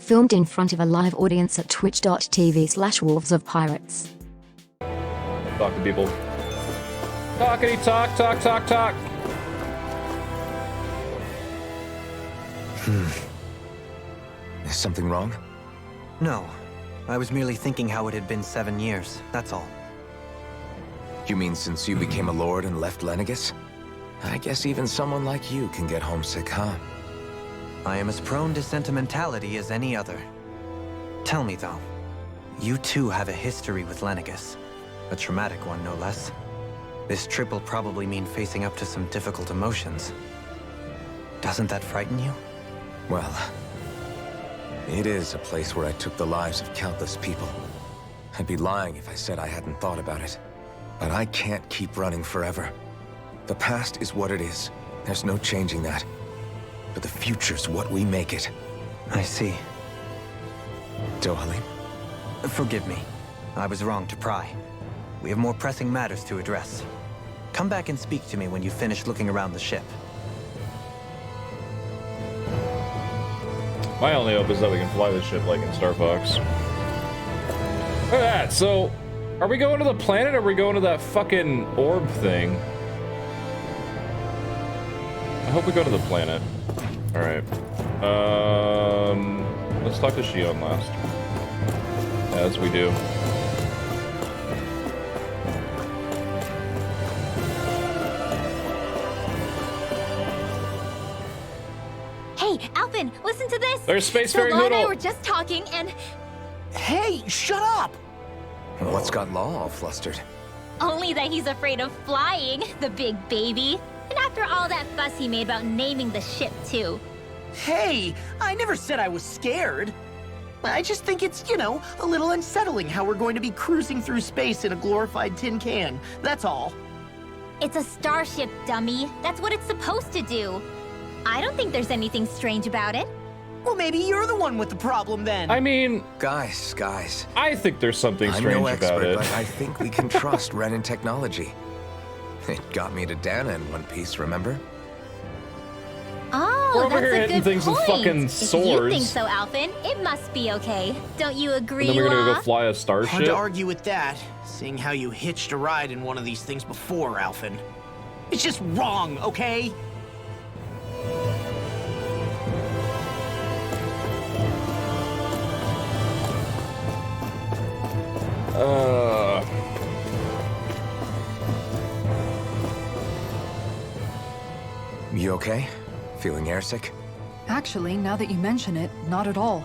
Filmed in front of a live audience at twitch.tv/wolvesofpirates. Talk to people. Talkity talk, talk, talk, talk. Is something wrong? No. I was merely thinking how it had been 7 years, that's all. You mean since you became a lord and left Lenegis? I guess even someone like you can get homesick, huh? I am as prone to sentimentality as any other. Tell me though, you too have a history with Lenegis. A traumatic one, no less. This trip will probably mean facing up to some difficult emotions. Doesn't that frighten you? Well, it is a place where I took the lives of countless people. I'd be lying if I said I hadn't thought about it. But I can't keep running forever. The past is what it is. There's no changing that. But the future's what we make it. I see. Dohalim? Forgive me. I was wrong to pry. We have more pressing matters to address. Come back and speak to me when you finish looking around the ship. My only hope is that we can fly this ship like in Star Fox. Look at that. So, are we going to the planet or are we going to that fucking orb thing? I hope we go to the planet. Alright. Let's talk to Shion last. As we do. Hey, Alvin, listen to this! There's Spacefaring Law and I Noodle! were just talking and... Hey, shut up! What's got Law all flustered? Only that he's afraid of flying, the big baby. And after all that fuss he made about naming the ship, too. Hey, I never said I was scared. I just think it's, you know, a little unsettling how we're going to be cruising through space in a glorified tin can. That's all. It's a starship, dummy. That's what it's supposed to do. I don't think there's anything strange about it. Well, maybe you're the one with the problem then. I mean... Guys. I think there's something I'm strange no expert, about it. but I think we can trust Renan technology. It got me to Dana in one piece, remember? Oh, We're over that's here a hitting good things with point. fucking If you swords. think so, Alvin, it must be okay. Don't you agree, And then we're gonna Law? go fly a Hard starship? to argue with that, seeing how you hitched a ride in one of these things before, Alvin. It's just wrong, okay? You okay? Feeling airsick? Actually, now that you mention it, not at all.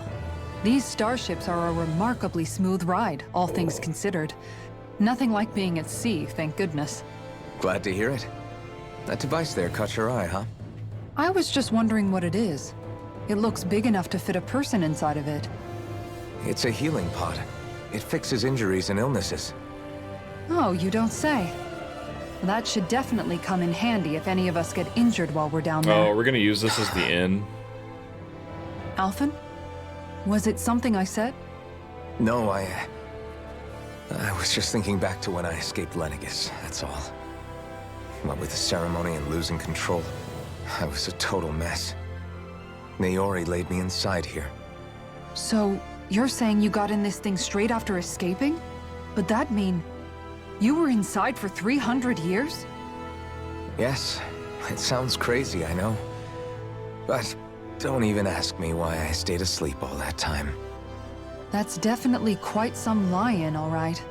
These starships are a remarkably smooth ride, all things considered. Nothing like being at sea, thank goodness. Glad to hear it. That device there caught your eye, huh? I was just wondering what it is. It looks big enough to fit a person inside of it. It's a healing pod. It fixes injuries and illnesses. Oh, you don't say. That should definitely come in handy if any of us get injured while we're down there. Oh, we're gonna use this as the inn. Alphen? Was it something I said? No, I was just thinking back to when I escaped Lenegis, that's all. What with the ceremony and losing control, I was a total mess. Naori laid me inside here. So, you're saying you got in this thing straight after escaping? But that mean... you were inside for 300 years? Yes, it sounds crazy, I know. But don't even ask me why I stayed asleep all that time. That's definitely quite some lie-in, all right.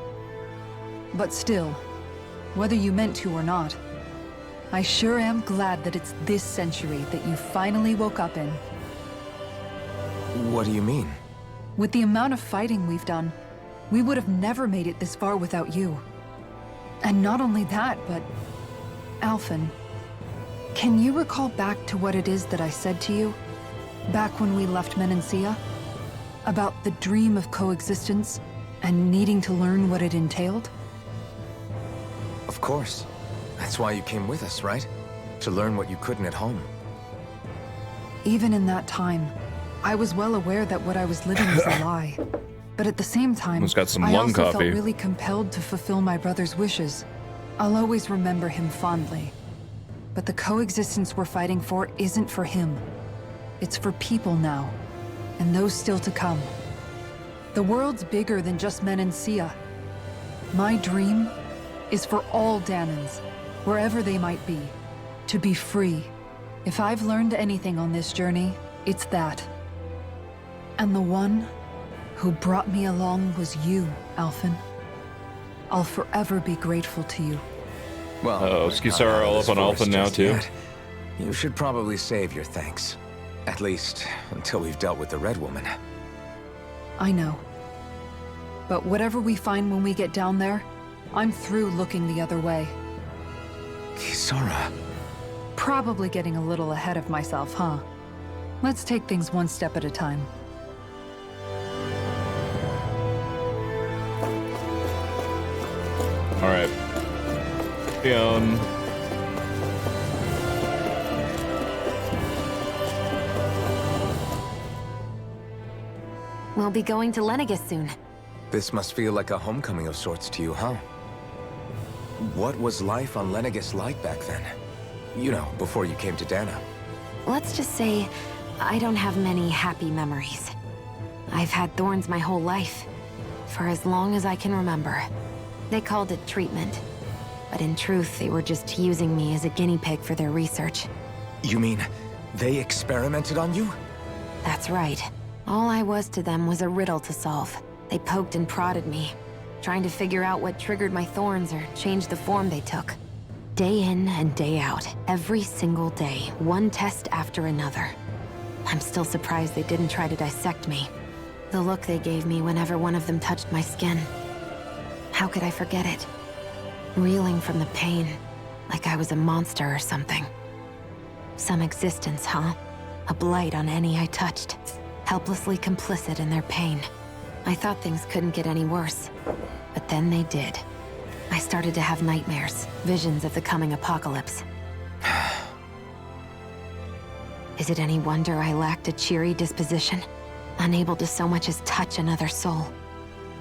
But still, whether you meant to or not, I sure am glad that it's this century that you finally woke up in. What do you mean? With the amount of fighting we've done, we would have never made it this far without you. And not only that, but... Alphen, can you recall back to what it is that I said to you? Back when we left Menancia? About the dream of coexistence, and needing to learn what it entailed? Of course. That's why you came with us, right? To learn what you couldn't at home. Even in that time, I was well aware that what I was living was a lie. But at the same time, Almost got some I lung also coffee. felt really compelled to fulfill my brother's wishes. I'll always remember him fondly. But the coexistence we're fighting for isn't for him. It's for people now. and those still to come. The world's bigger than just Menancia. My dream is for all Danans, wherever they might be, to be free. If I've learned anything on this journey, it's that. And the one who brought me along was you, Alphen. I'll forever be grateful to you. Well, Uh-oh, Skisara all up on Alphen now, too. Yet. You should probably save your thanks. At least, until we've dealt with the Red Woman. I know. But whatever we find when we get down there, I'm through looking the other way. Kisara. Probably getting a little ahead of myself, huh? Let's take things one step at a time. Alright. We'll be going to Lenegis soon. This must feel like a homecoming of sorts to you, huh? What was life on Lenegis like back then? You know, before you came to Dana. Let's just say, I don't have many happy memories. I've had thorns my whole life, for as long as I can remember. They called it treatment, but in truth, they were just using me as a guinea pig for their research. You mean, they experimented on you? That's right. All I was to them was a riddle to solve. They poked and prodded me, trying to figure out what triggered my thorns or changed the form they took. Day in and day out, every single day, one test after another. I'm still surprised they didn't try to dissect me. The look they gave me whenever one of them touched my skin. How could I forget it? Reeling from the pain, like I was a monster or something. Some existence, huh? A blight on any I touched. Helplessly complicit in their pain. I thought things couldn't get any worse, but then they did. I started to have nightmares, visions of the coming apocalypse. Is it any wonder I lacked a cheery disposition? Unable to so much as touch another soul.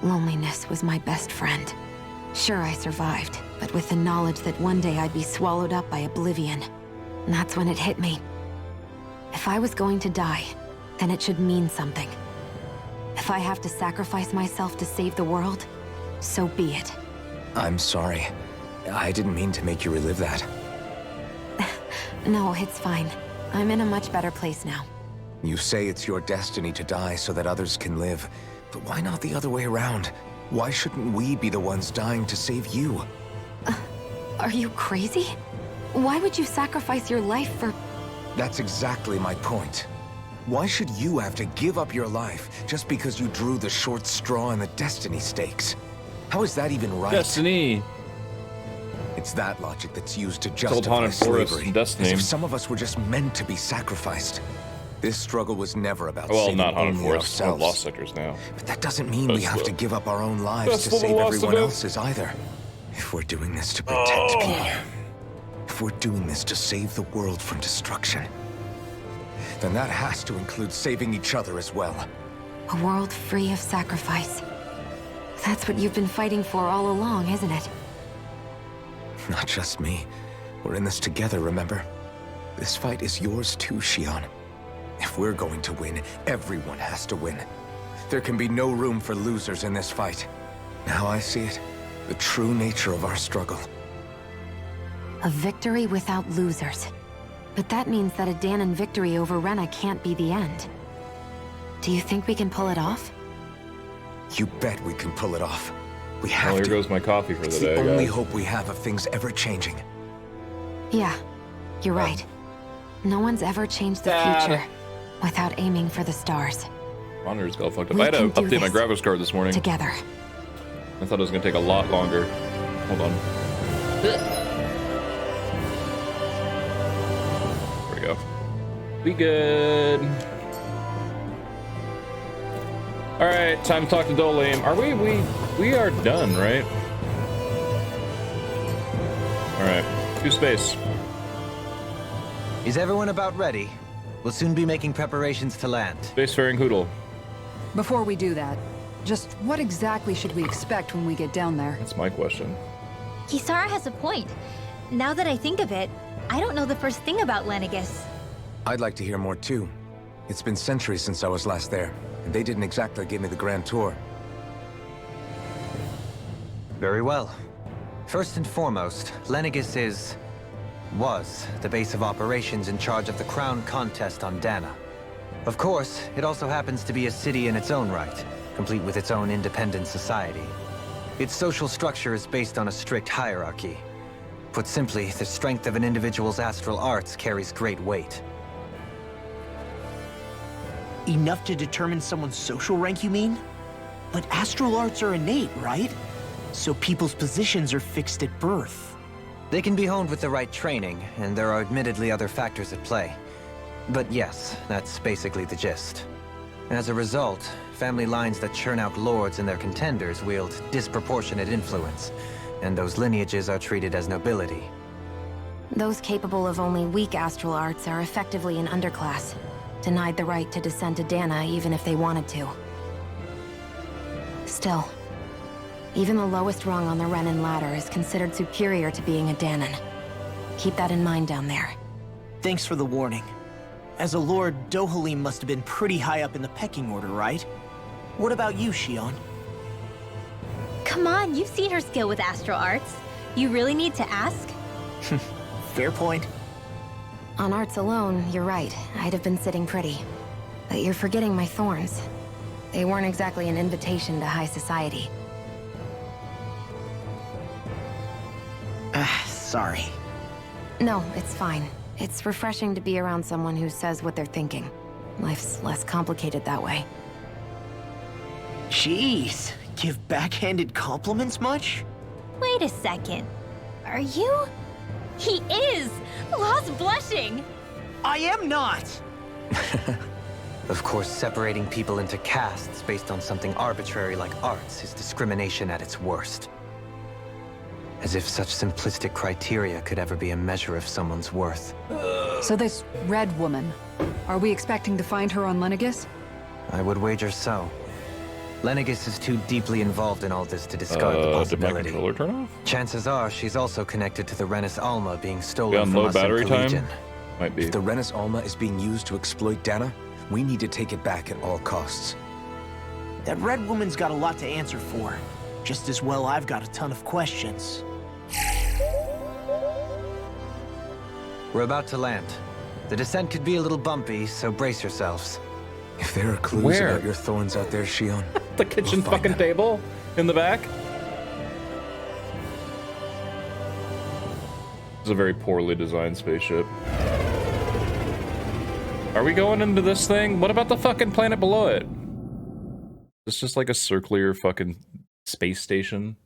Loneliness was my best friend. Sure, I survived, but with the knowledge that one day I'd be swallowed up by oblivion. And that's when it hit me. If I was going to die, then it should mean something. If I have to sacrifice myself to save the world, so be it. I'm sorry. I didn't mean to make you relive that. No, it's fine. I'm in a much better place now. You say it's your destiny to die so that others can live. But why not the other way around? Why shouldn't we be the ones dying to save you? Are you crazy? Why would you sacrifice your life for... That's exactly my point. Why should you have to give up your life just because you drew the short straw in the destiny stakes? How is that even right? Destiny. It's that logic that's used to Old justify Haunted Forest slavery. and Destiny. As if some of us were just meant to be sacrificed. This struggle was never about Well, saving not Haunted only Forest. ourselves. Lost Sectors now. But that doesn't mean we That's have the- to give up our own lives that's to the save loss of everyone it. else's either. If we're doing this to protect people, if we're doing this to save the world from destruction, then that has to include saving each other as well. A world free of sacrifice. That's what you've been fighting for all along, isn't it? Not just me. We're in this together, remember? This fight is yours too, Xion. If we're going to win, everyone has to win. There can be no room for losers in this fight. Now I see it. The true nature of our struggle. A victory without losers. But that means that a Danon victory over Rena can't be the end. Do you think we can pull it off? You bet we can pull it off. We Well, have here to. goes my coffee for It's the the day, only guys. hope we have of things ever changing. Yeah, you're right. No one's ever changed the Dad. future without aiming for the stars. Monitor's got fucked up. We I had to can do update my this. graphics card this morning. Together. I thought it was gonna take a lot longer. Hold on. There we go. Be good. All right, time to talk to Dolame. Are we are done, right? All right, to space. Is everyone about ready? We'll soon be making preparations to land. Spacefaring Hoodle. Before we do that, just what exactly should we expect when we get down there? That's my question. Kisara has a point. Now that I think of it, I don't know the first thing about Lenegis. I'd like to hear more too. It's been centuries since I was last there, and they didn't exactly give me the grand tour. Very well. First and foremost, Lenegis was the base of operations in charge of the crown contest on Dana. Of course, it also happens to be a city in its own right, complete with its own independent society. Its social structure is based on a strict hierarchy. Put simply, the strength of an individual's astral arts carries great weight. Enough to determine someone's social rank, you mean? But astral arts are innate, right? So people's positions are fixed at birth. They can be honed with the right training, and there are admittedly other factors at play. But yes, that's basically the gist. As a result, family lines that churn out lords and their contenders wield disproportionate influence, and those lineages are treated as nobility. Those capable of only weak astral arts are effectively an underclass, denied the right to descend to Dana even if they wanted to. Still, even the lowest rung on the Renan ladder is considered superior to being a Danan. Keep that in mind down there. Thanks for the warning. As a lord, Dohalim must have been pretty high up in the pecking order, right? What about you, Shion? Come on, you've seen her skill with astral arts. You really need to ask? Fair point. On arts alone, you're right. I'd have been sitting pretty. But you're forgetting my thorns. They weren't exactly an invitation to high society. Sorry. No, it's fine. It's refreshing to be around someone who says what they're thinking. Life's less complicated that way. Jeez, give backhanded compliments much? Wait a second. Are you? He is! Lost blushing! I am not! Of course, separating people into castes based on something arbitrary like arts is discrimination at its worst. As if such simplistic criteria could ever be a measure of someone's worth. So this red woman, are we expecting to find her on Lenegis? I would wager so. Lenegis is too deeply involved in all this to discard the Did my possibility. controller turn off? Chances are she's also connected to the Renis Alma being Be stolen on from low us in battery Collegian. time? Might be. If the Renis Alma is being used to exploit Dana, we need to take it back at all costs. That red woman's got a lot to answer for. Just as well I've got a ton of questions. We're about to land. The descent could be a little bumpy, so brace yourselves. If there are clues Where? about your thorns out there, Shion, The kitchen We'll find fucking them. table in the back. It's a very poorly designed spaceship. Are we going into this thing? What about the fucking planet below it? It's just like a circular fucking space station.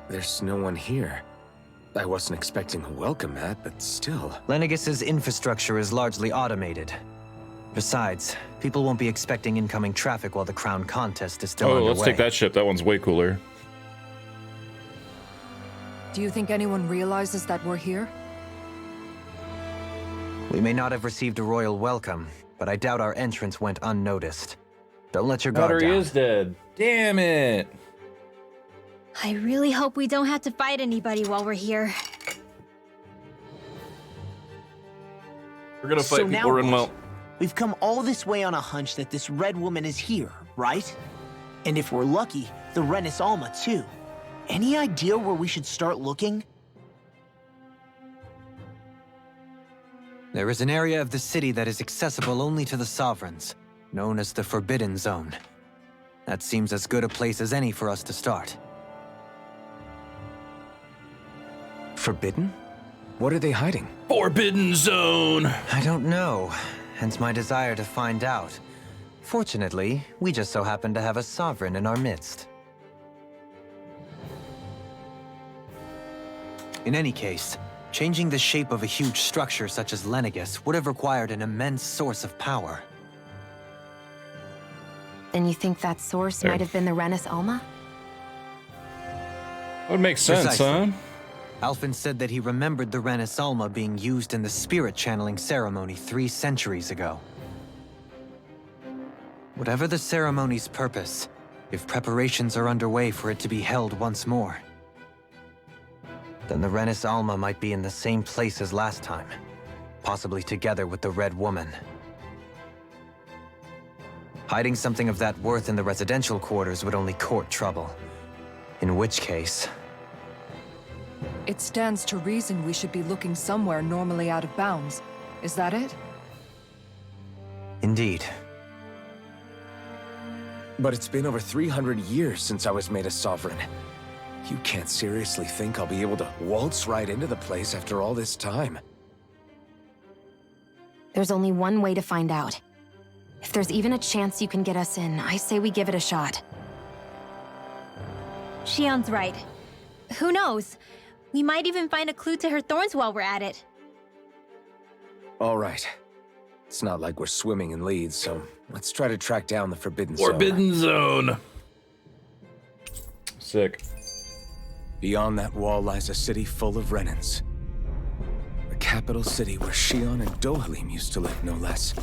there's no one here. I wasn't expecting a welcome mat, but still. Lenegis's infrastructure is largely automated. Besides, people won't be expecting incoming traffic while the crown contest is still Oh, underway. let's take that ship. That one's way cooler. Do you think anyone realizes that we're here? We may not have received a royal welcome, but I doubt our entrance went unnoticed. Don't let your guard Battery down. is dead. Damn it. I really hope we don't have to fight anybody while we're here. We're gonna So fight now people run what? well. We've come all this way on a hunch that this red woman is here, right? And if we're lucky, the Renis Alma too. Any idea where we should start looking? There is an area of the city that is accessible only to the sovereigns, known as the Forbidden Zone. That seems as good a place as any for us to start. Forbidden? What are they hiding? Forbidden Zone. I don't know, hence my desire to find out. Fortunately, we just so happen to have a sovereign in our midst. In any case, changing the shape of a huge structure such as Lenegis would have required an immense source of power. Then you think that source There. might have been the Renis Alma? That would make sense, Precisely. huh? Alphen said that he remembered the Renis Alma being used in the spirit channeling ceremony 3 centuries ago. Whatever the ceremony's purpose, if preparations are underway for it to be held once more, then the Renis Alma might be in the same place as last time, possibly together with the Red Woman. Hiding something of that worth in the residential quarters would only court trouble. In which case... It stands to reason we should be looking somewhere normally out of bounds. Is that it? Indeed. But it's been over 300 years since I was made a sovereign. You can't seriously think I'll be able to waltz right into the place after all this time. There's only one way to find out. If there's even a chance you can get us in, I say we give it a shot. Shion's right. Who knows? We might even find a clue to her thorns while we're at it. All right. It's not like we're swimming in leads, so let's try to track down the Forbidden Zone. Forbidden Zone. Sick. Beyond that wall lies a city full of Renans. The capital city where Shion and Dohalim used to live, no less.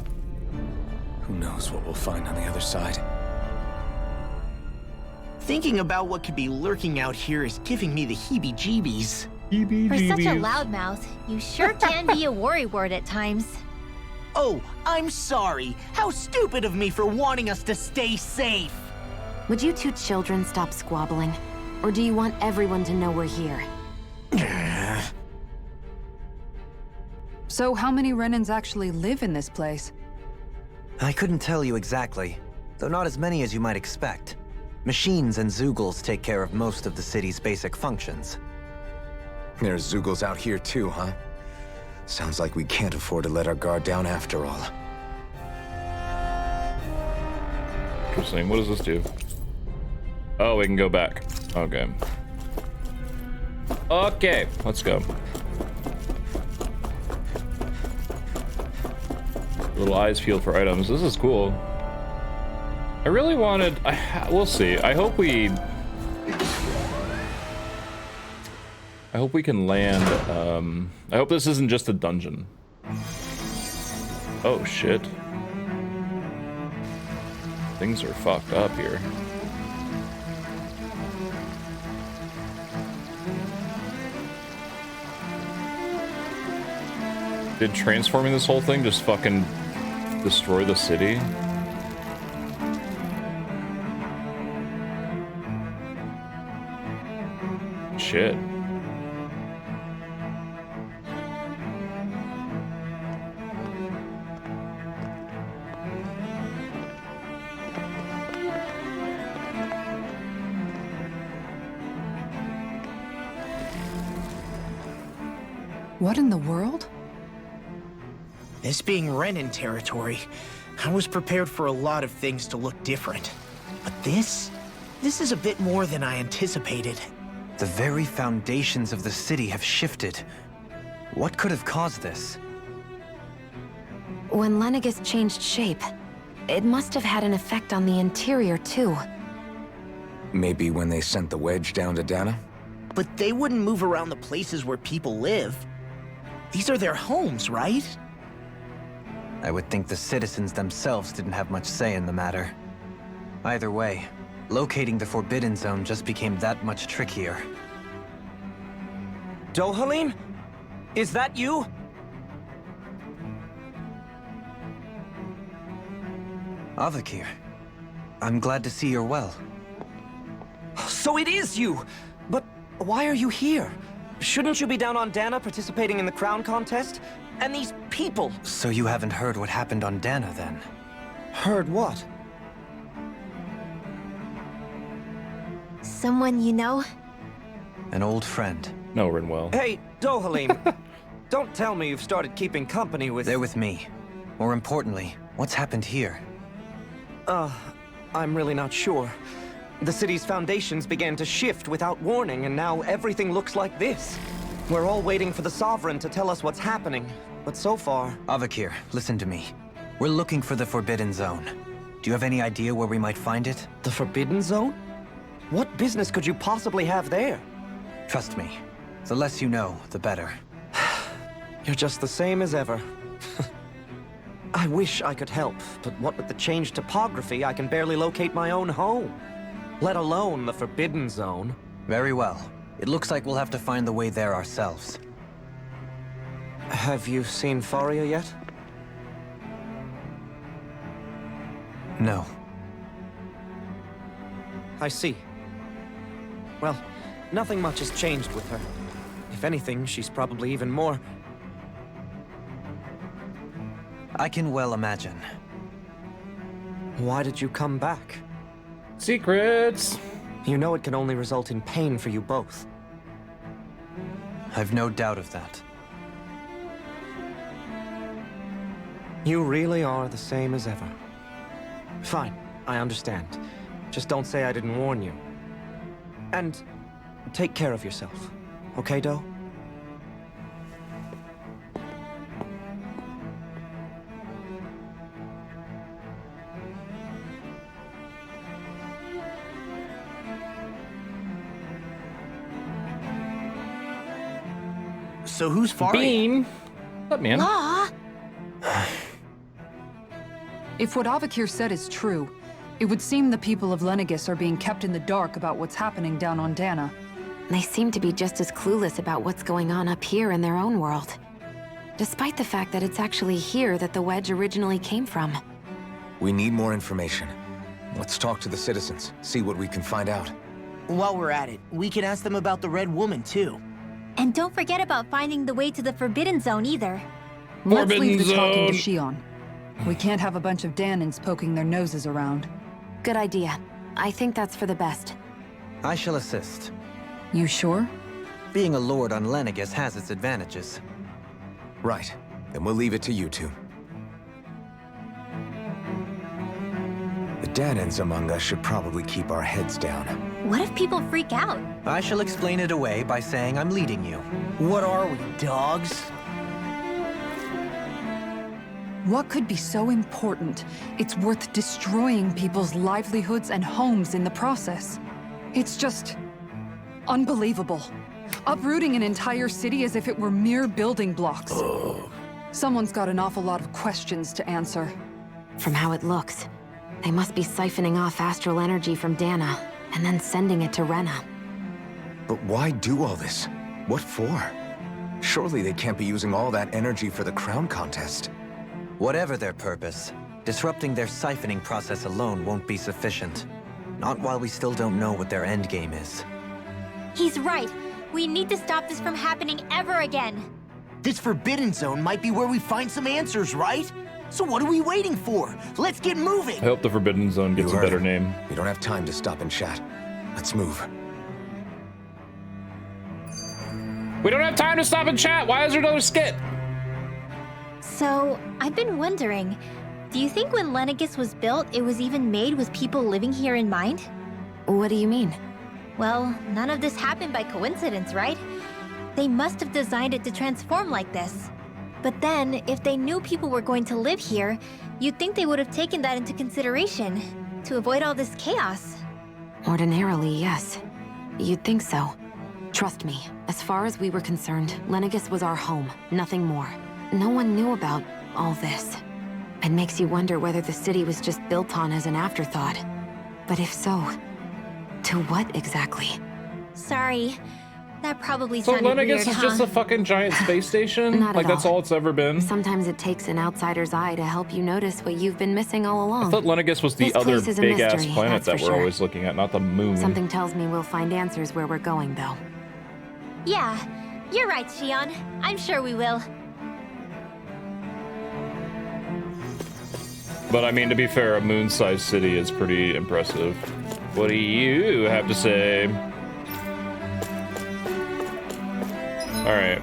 Who knows what we'll find on the other side? Thinking about what could be lurking out here is giving me the heebie-jeebies. For such a loudmouth, you sure can be a worrywart at times. Oh, I'm sorry. How stupid of me for wanting us to stay safe. Would you two children stop squabbling? Or do you want everyone to know we're here? So how many Renans actually live in this place? I couldn't tell you exactly, though not as many as you might expect. Machines and Zeugles take care of most of the city's basic functions. There's Zeugles out here too, huh? Sounds like we can't afford to let our guard down after all. Interesting. What does this do? Oh, we can go back. Okay. Okay, let's go. Little eyes peeled for items. This is cool. I really wanted... we'll see. I hope we can land... I hope this isn't just a dungeon. Oh, shit. Things are fucked up here. Did transforming this whole thing just fucking destroy the city? Shit. What in the world? This being Renan territory, I was prepared for a lot of things to look different. But this is a bit more than I anticipated. The very foundations of the city have shifted. What could have caused this? When Lenegis changed shape, it must have had an effect on the interior too. Maybe when they sent the wedge down to Dana? But they wouldn't move around the places where people live. These are their homes, right? I would think the citizens themselves didn't have much say in the matter. Either way, locating the Forbidden Zone just became that much trickier. Dohalim? Is that you? Avakir, I'm glad to see you're well. So it is you! But why are you here? Shouldn't you be down on Dana participating in the crown contest? And these people! So you haven't heard what happened on Dana, then? Heard what? Someone you know? An old friend. No, Rinwell. Hey, Dohalim! Don't tell me you've started keeping company with... They're with me. More importantly, what's happened here? I'm really not sure. The city's foundations began to shift without warning, and now everything looks like this. We're all waiting for the Sovereign to tell us what's happening, but so far... Avakir, listen to me. We're looking for the Forbidden Zone. Do you have any idea where we might find it? The Forbidden Zone? What business could you possibly have there? Trust me. The less you know, the better. You're just the same as ever. I wish I could help, but what with the changed topography, I can barely locate my own home. Let alone the Forbidden Zone. Very well. It looks like we'll have to find the way there ourselves. Have you seen Faria yet? No. I see. Well, nothing much has changed with her. If anything, she's probably even more... I can well imagine. Why did you come back? Secrets! You know it can only result in pain for you both. I've no doubt of that. You really are the same as ever. Fine, I understand. Just don't say I didn't warn you. And take care of yourself, okay, Doe? So who's Faria? Bean! What's up, man? Law? If what Avakir said is true, it would seem the people of Lenegis are being kept in the dark about what's happening down on Dana. They seem to be just as clueless about what's going on up here in their own world. Despite the fact that it's actually here that the wedge originally came from. We need more information. Let's talk to the citizens, see what we can find out. While we're at it, we can ask them about the Red Woman, too. And don't forget about finding the way to the Forbidden Zone either. Let's leave Forbidden the talking to Zone. Shion. We can't have a bunch of Danans poking their noses around. Good idea. I think that's for the best. I shall assist. You sure? Being a lord on Lenegis has its advantages. Right. Then we'll leave it to you two. The Danans among us should probably keep our heads down. What if people freak out? I shall explain it away by saying I'm leading you. What are we, dogs? What could be so important? It's worth destroying people's livelihoods and homes in the process. It's just... unbelievable. Uprooting an entire city as if it were mere building blocks. Someone's got an awful lot of questions to answer. From how it looks, they must be siphoning off astral energy from Dana, and then sending it to Rena. But why do all this? What for? Surely they can't be using all that energy for the crown contest. Whatever their purpose, disrupting their siphoning process alone won't be sufficient. Not while we still don't know what their endgame is. He's right. We need to stop this from happening ever again. This Forbidden Zone might be where we find some answers, right? So what are we waiting for? Let's get moving! I hope the Forbidden Zone gets You a heard better him. name. We don't have time to stop and chat. Let's move. We don't have time to stop and chat! Why is there another skit? So, I've been wondering, do you think when Lenegis was built, it was even made with people living here in mind? What do you mean? Well, none of this happened by coincidence, right? They must have designed it to transform like this. But then, if they knew people were going to live here, you'd think they would have taken that into consideration, to avoid all this chaos. Ordinarily, yes. You'd think so. Trust me, as far as we were concerned, Lenegis was our home, nothing more. No one knew about all this. It makes you wonder whether the city was just built on as an afterthought. But if so, to what exactly? Sorry, that probably So sounded Lenegis weird, is huh? just a fucking giant space station? Not at Like that's all. all it's ever been? Sometimes it takes an outsider's eye to help you notice what you've been missing all I along. thought Lenegis was the This other place is a big-ass mystery, planet that's that for we're sure. always looking at, not the moon. Something tells me we'll find answers where we're going, though. Yeah, you're right, Shion. I'm sure we will. But I mean, to be fair, a moon-sized city is pretty impressive. What do you have to say? Alright.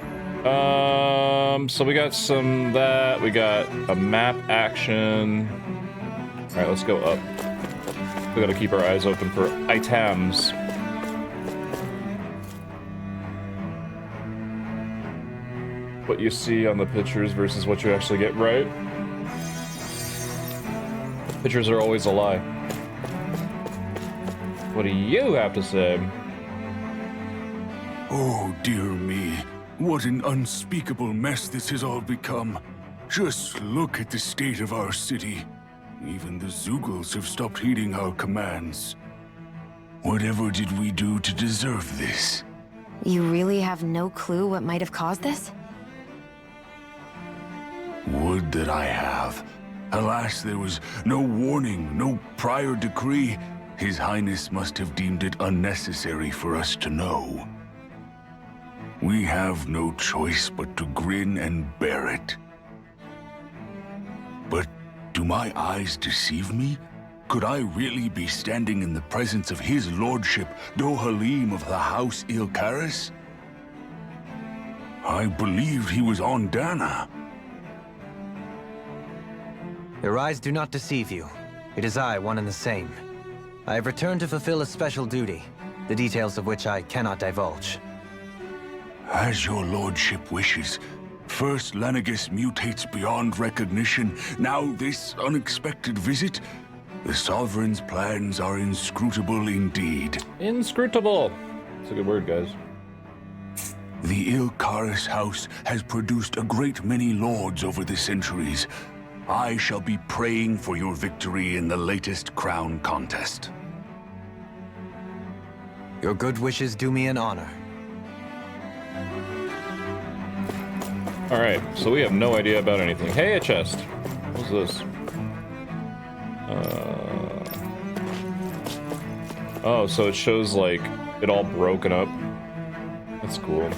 So we got we got a map action. Alright, let's go up. We gotta keep our eyes open for items. What you see on the pictures versus what you actually get, right? Pictures are always a lie. What do you have to say? Oh, dear me. What an unspeakable mess this has all become. Just look at the state of our city. Even the Zeugles have stopped heeding our commands. Whatever did we do to deserve this? You really have no clue what might have caused this? Would that I have. Alas, there was no warning, no prior decree. His Highness must have deemed it unnecessary for us to know. We have no choice but to grin and bear it. But do my eyes deceive me? Could I really be standing in the presence of his lordship, Dohalim of the House Ilkaris? I believed he was on Dana. Your eyes do not deceive you. It is I, one and the same. I have returned to fulfill a special duty, the details of which I cannot divulge. As your lordship wishes. First Lenegis mutates beyond recognition, now this unexpected visit. The Sovereign's plans are inscrutable indeed. Inscrutable. That's a good word, guys. The Ilkaris house has produced a great many lords over the centuries. I shall be praying for your victory in the latest crown contest. Your good wishes do me an honor. Alright, so we have no idea about anything. Hey, a chest. What's this? Oh, so it shows, like, it all broken up. That's cool.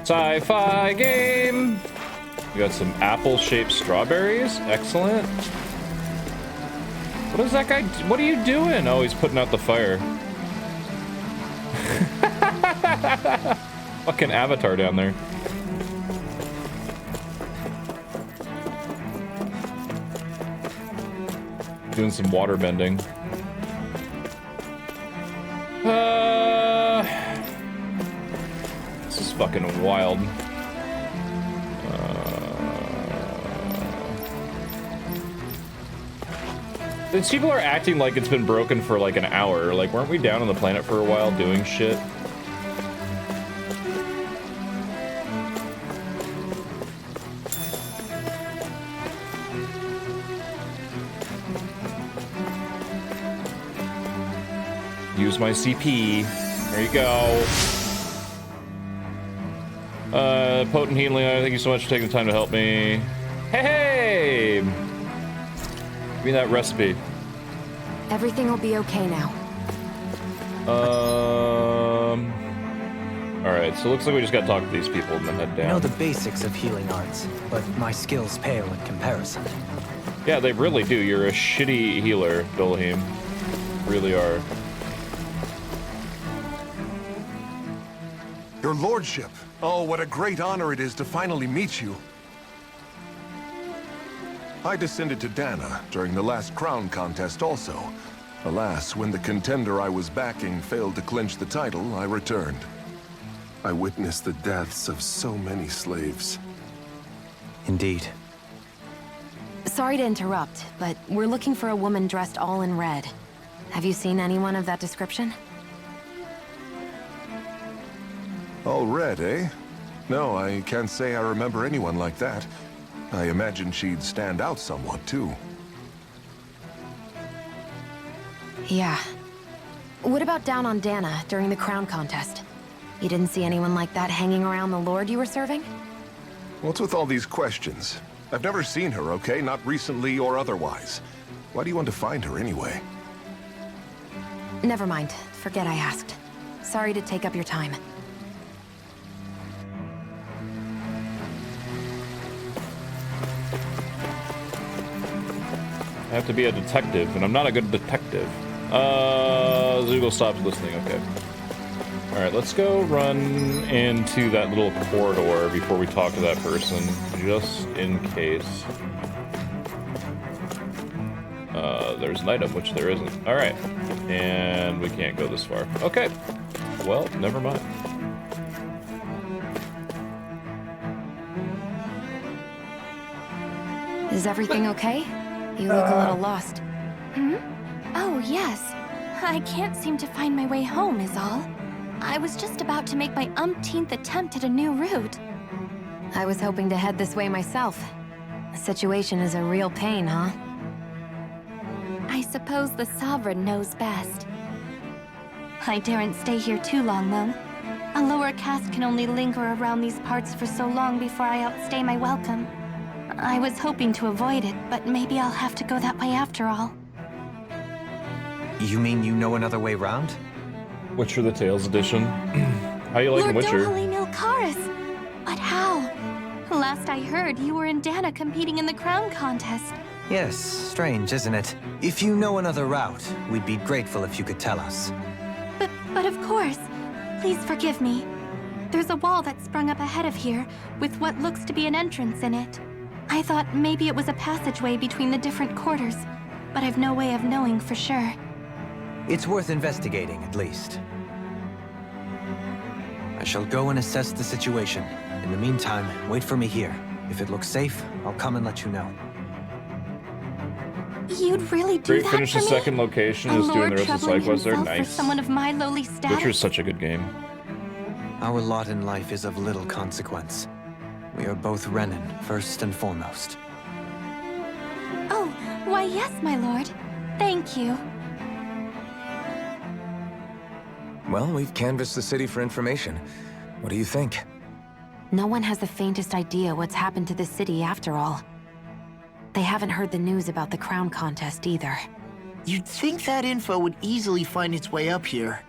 Sci-fi game! We got some apple-shaped strawberries. Excellent. What is that guy? What are you doing? Oh, he's putting out the fire. Fucking Avatar down there. Doing some water bending. This is fucking wild. These people are acting like it's been broken for like an hour. Like, weren't we down on the planet for a while doing shit? Use my CP. There you go. Potent healing, thank you so much for taking the time to help me. Hey! Give me that recipe. Everything will be okay now. Alright, so it looks like we just gotta talk to these people and then head down. I know the basics of healing arts, but my skills pale in comparison. Yeah, they really do. You're a shitty healer, Dolheim. Really are. Your lordship. Oh, what a great honor it is to finally meet you. I descended to Dana during the last crown contest also. Alas, when the contender I was backing failed to clinch the title, I returned. I witnessed the deaths of so many slaves. Indeed. Sorry to interrupt, but we're looking for a woman dressed all in red. Have you seen anyone of that description? All red, eh? No, I can't say I remember anyone like that. I imagine she'd stand out somewhat, too. Yeah. What about down on Dana during the crown contest? You didn't see anyone like that hanging around the lord you were serving? What's with all these questions? I've never seen her, okay? Not recently or otherwise. Why do you want to find her anyway? Never mind. Forget I asked. Sorry to take up your time. I have to be a detective, and I'm not a good detective. Zoogle stops listening, okay. Alright, let's go run into that little corridor before we talk to that person, just in case. There's an item, which there isn't. Alright, and we can't go this far. Okay, well, never mind. Is everything okay? You look a little lost. Hmm? Oh, yes. I can't seem to find my way home, is all. I was just about to make my umpteenth attempt at a new route. I was hoping to head this way myself. The situation is a real pain, huh? I suppose the Sovereign knows best. I daren't stay here too long, though. A lower caste can only linger around these parts for so long before I outstay my welcome. I was hoping to avoid it, but maybe I'll have to go that way after all. You mean you know another way round? Witcher the Tales edition. How you liking Lord Witcher? Dohalim Ilkaris! But how? Last I heard, you were in Dana competing in the crown contest. Yes, strange, isn't it? If you know another route, we'd be grateful if you could tell us. But of course. Please forgive me. There's a wall that sprung up ahead of here, with what looks to be an entrance in it. I thought maybe it was a passageway between the different quarters, but I've no way of knowing for sure. It's worth investigating, at least. I shall go and assess the situation. In the meantime, wait for me here. If it looks safe, I'll come and let you know. You'd really do Great that finish for the me? second location, A is doing lord the rest of the troubling side quests there. himself Nice. for someone of my lowly status? Witcher's such a good game. Our lot in life is of little consequence. We are both Renan, first and foremost. Oh, why yes, my lord. Thank you. Well, we've canvassed the city for information. What do you think? No one has the faintest idea what's happened to the city after all. They haven't heard the news about the crown contest either. You'd think that info would easily find its way up here.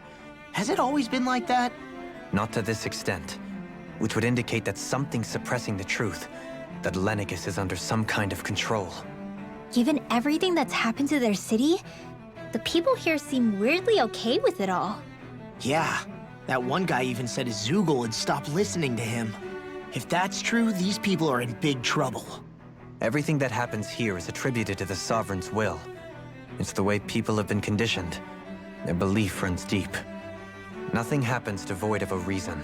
Has it always been like that? Not to this extent, which would indicate that something's suppressing the truth, that Lenegis is under some kind of control. Given everything that's happened to their city, the people here seem weirdly okay with it all. Yeah, that one guy even said his Zoogle had stopped listening to him. If that's true, these people are in big trouble. Everything that happens here is attributed to the Sovereign's will. It's the way people have been conditioned. Their belief runs deep. Nothing happens devoid of a reason.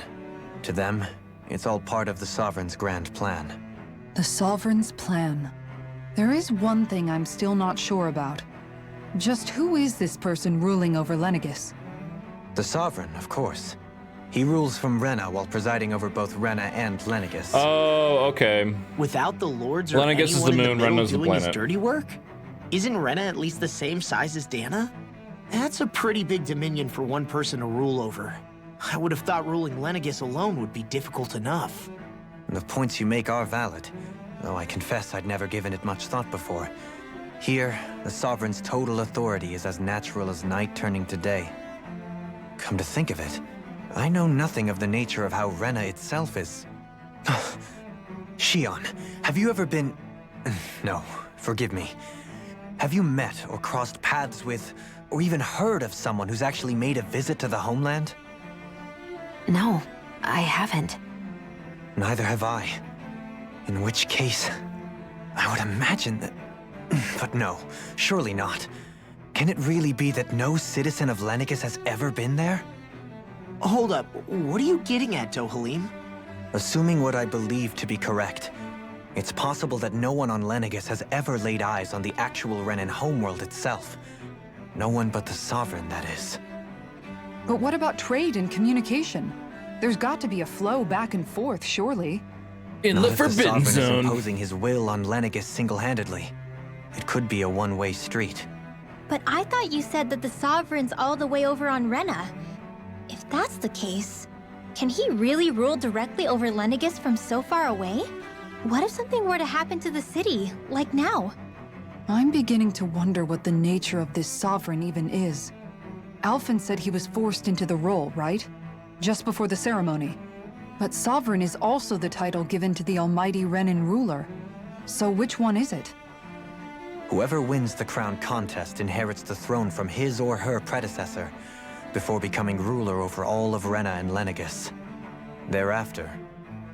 To them, it's all part of the Sovereign's grand plan. The Sovereign's plan. There is one thing I'm still not sure about. Just who is this person ruling over Lenegis? The Sovereign, of course. He rules from Rena while presiding over both Rena and Lenegis. Oh, okay. Without the lords or Lenegis is anyone the in moon, the middle Rena's the doing his planet. dirty work? Isn't Rena at least the same size as Dana? That's a pretty big dominion for one person to rule over. I would have thought ruling Lenegis alone would be difficult enough. The points you make are valid, though I confess I'd never given it much thought before. Here, the Sovereign's total authority is as natural as night turning to day. Come to think of it, I know nothing of the nature of how Rena itself is. Shion, have you ever been... No, forgive me. Have you met or crossed paths with, or even heard of someone who's actually made a visit to the homeland? No, I haven't. Neither have I. In which case, I would imagine that... But no, surely not. Can it really be that no citizen of Lenegis has ever been there? Hold up, what are you getting at, Dohalim? Assuming what I believe to be correct, it's possible that no one on Lenegis has ever laid eyes on the actual Renan homeworld itself. No one but the Sovereign, that is. But what about trade and communication? There's got to be a flow back and forth, surely. In Not the if Forbidden the Sovereign Zone. is imposing his will on Lenegis single-handedly. It could be a one-way street. But I thought you said that the Sovereign's all the way over on Rena. If that's the case, can he really rule directly over Lenegis from so far away? What if something were to happen to the city, like now? I'm beginning to wonder what the nature of this Sovereign even is. Alphen said he was forced into the role, right? Just before the ceremony. But Sovereign is also the title given to the almighty Renan ruler. So which one is it? Whoever wins the crown contest inherits the throne from his or her predecessor, before becoming ruler over all of Rena and Lenegis. Thereafter,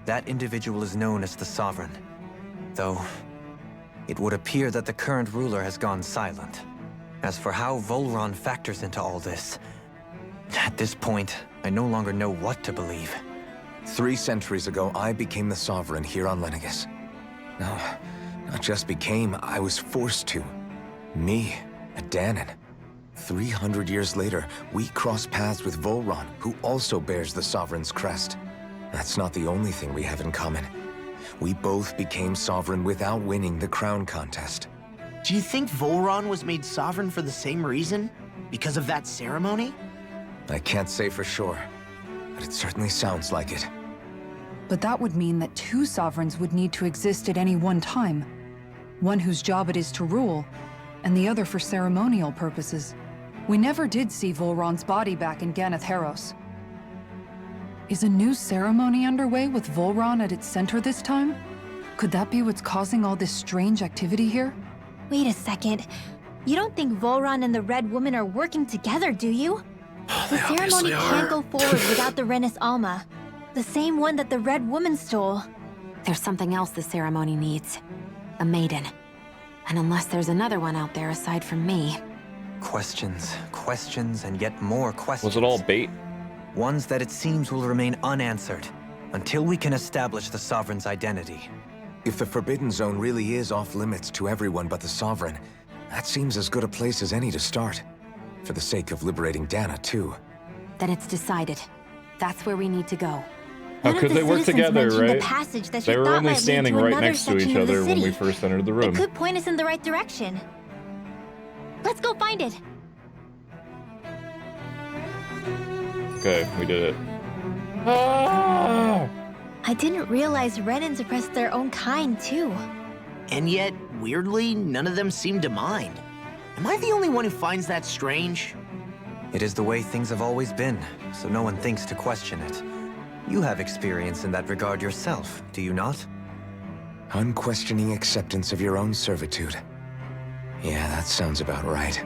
that individual is known as the Sovereign. Though, it would appear that the current ruler has gone silent. As for how Volron factors into all this, at this point, I no longer know what to believe. 3 centuries ago, I became the Sovereign here on Lenegis. No, not just became, I was forced to. Me, a Danon. 300 years later, we cross paths with Volron, who also bears the Sovereign's crest. That's not the only thing we have in common. we both became sovereign without winning the crown contest. Do you think Volron was made sovereign for the same reason? Because of that ceremony? I can't say for sure, but it certainly sounds like it. But that would mean that two sovereigns would need to exist at any one time. One whose job it is to rule, and the other for ceremonial purposes. We never did see Volron's body back in Ganath Haros. Is a new ceremony underway with Volron at its center this time? Could that be what's causing all this strange activity here? Wait a second. You don't think Volron and the Red Woman are working together, do you? The ceremony can't go forward without the Renis Alma. The same one that the Red Woman stole. There's something else the ceremony needs. A maiden. And unless there's another one out there aside from me... Questions, questions, and yet more questions. Was it all bait? Ones that it seems will remain unanswered until we can establish the Sovereign's identity. If the Forbidden Zone really is off-limits to everyone but the Sovereign, that seems as good a place as any to start. For the sake of liberating Dana, too. Then it's decided. That's where we need to go. How could they work together, right? They were only standing right next to each other when we first entered the room. It could point us in the right direction. Let's go find it. Okay, we did it. Ah! I didn't realize Renans oppressed their own kind, too. And yet, weirdly, none of them seem to mind. Am I the only one who finds that strange? It is the way things have always been, so no one thinks to question it. You have experience in that regard yourself, do you not? Unquestioning acceptance of your own servitude. Yeah, that sounds about right.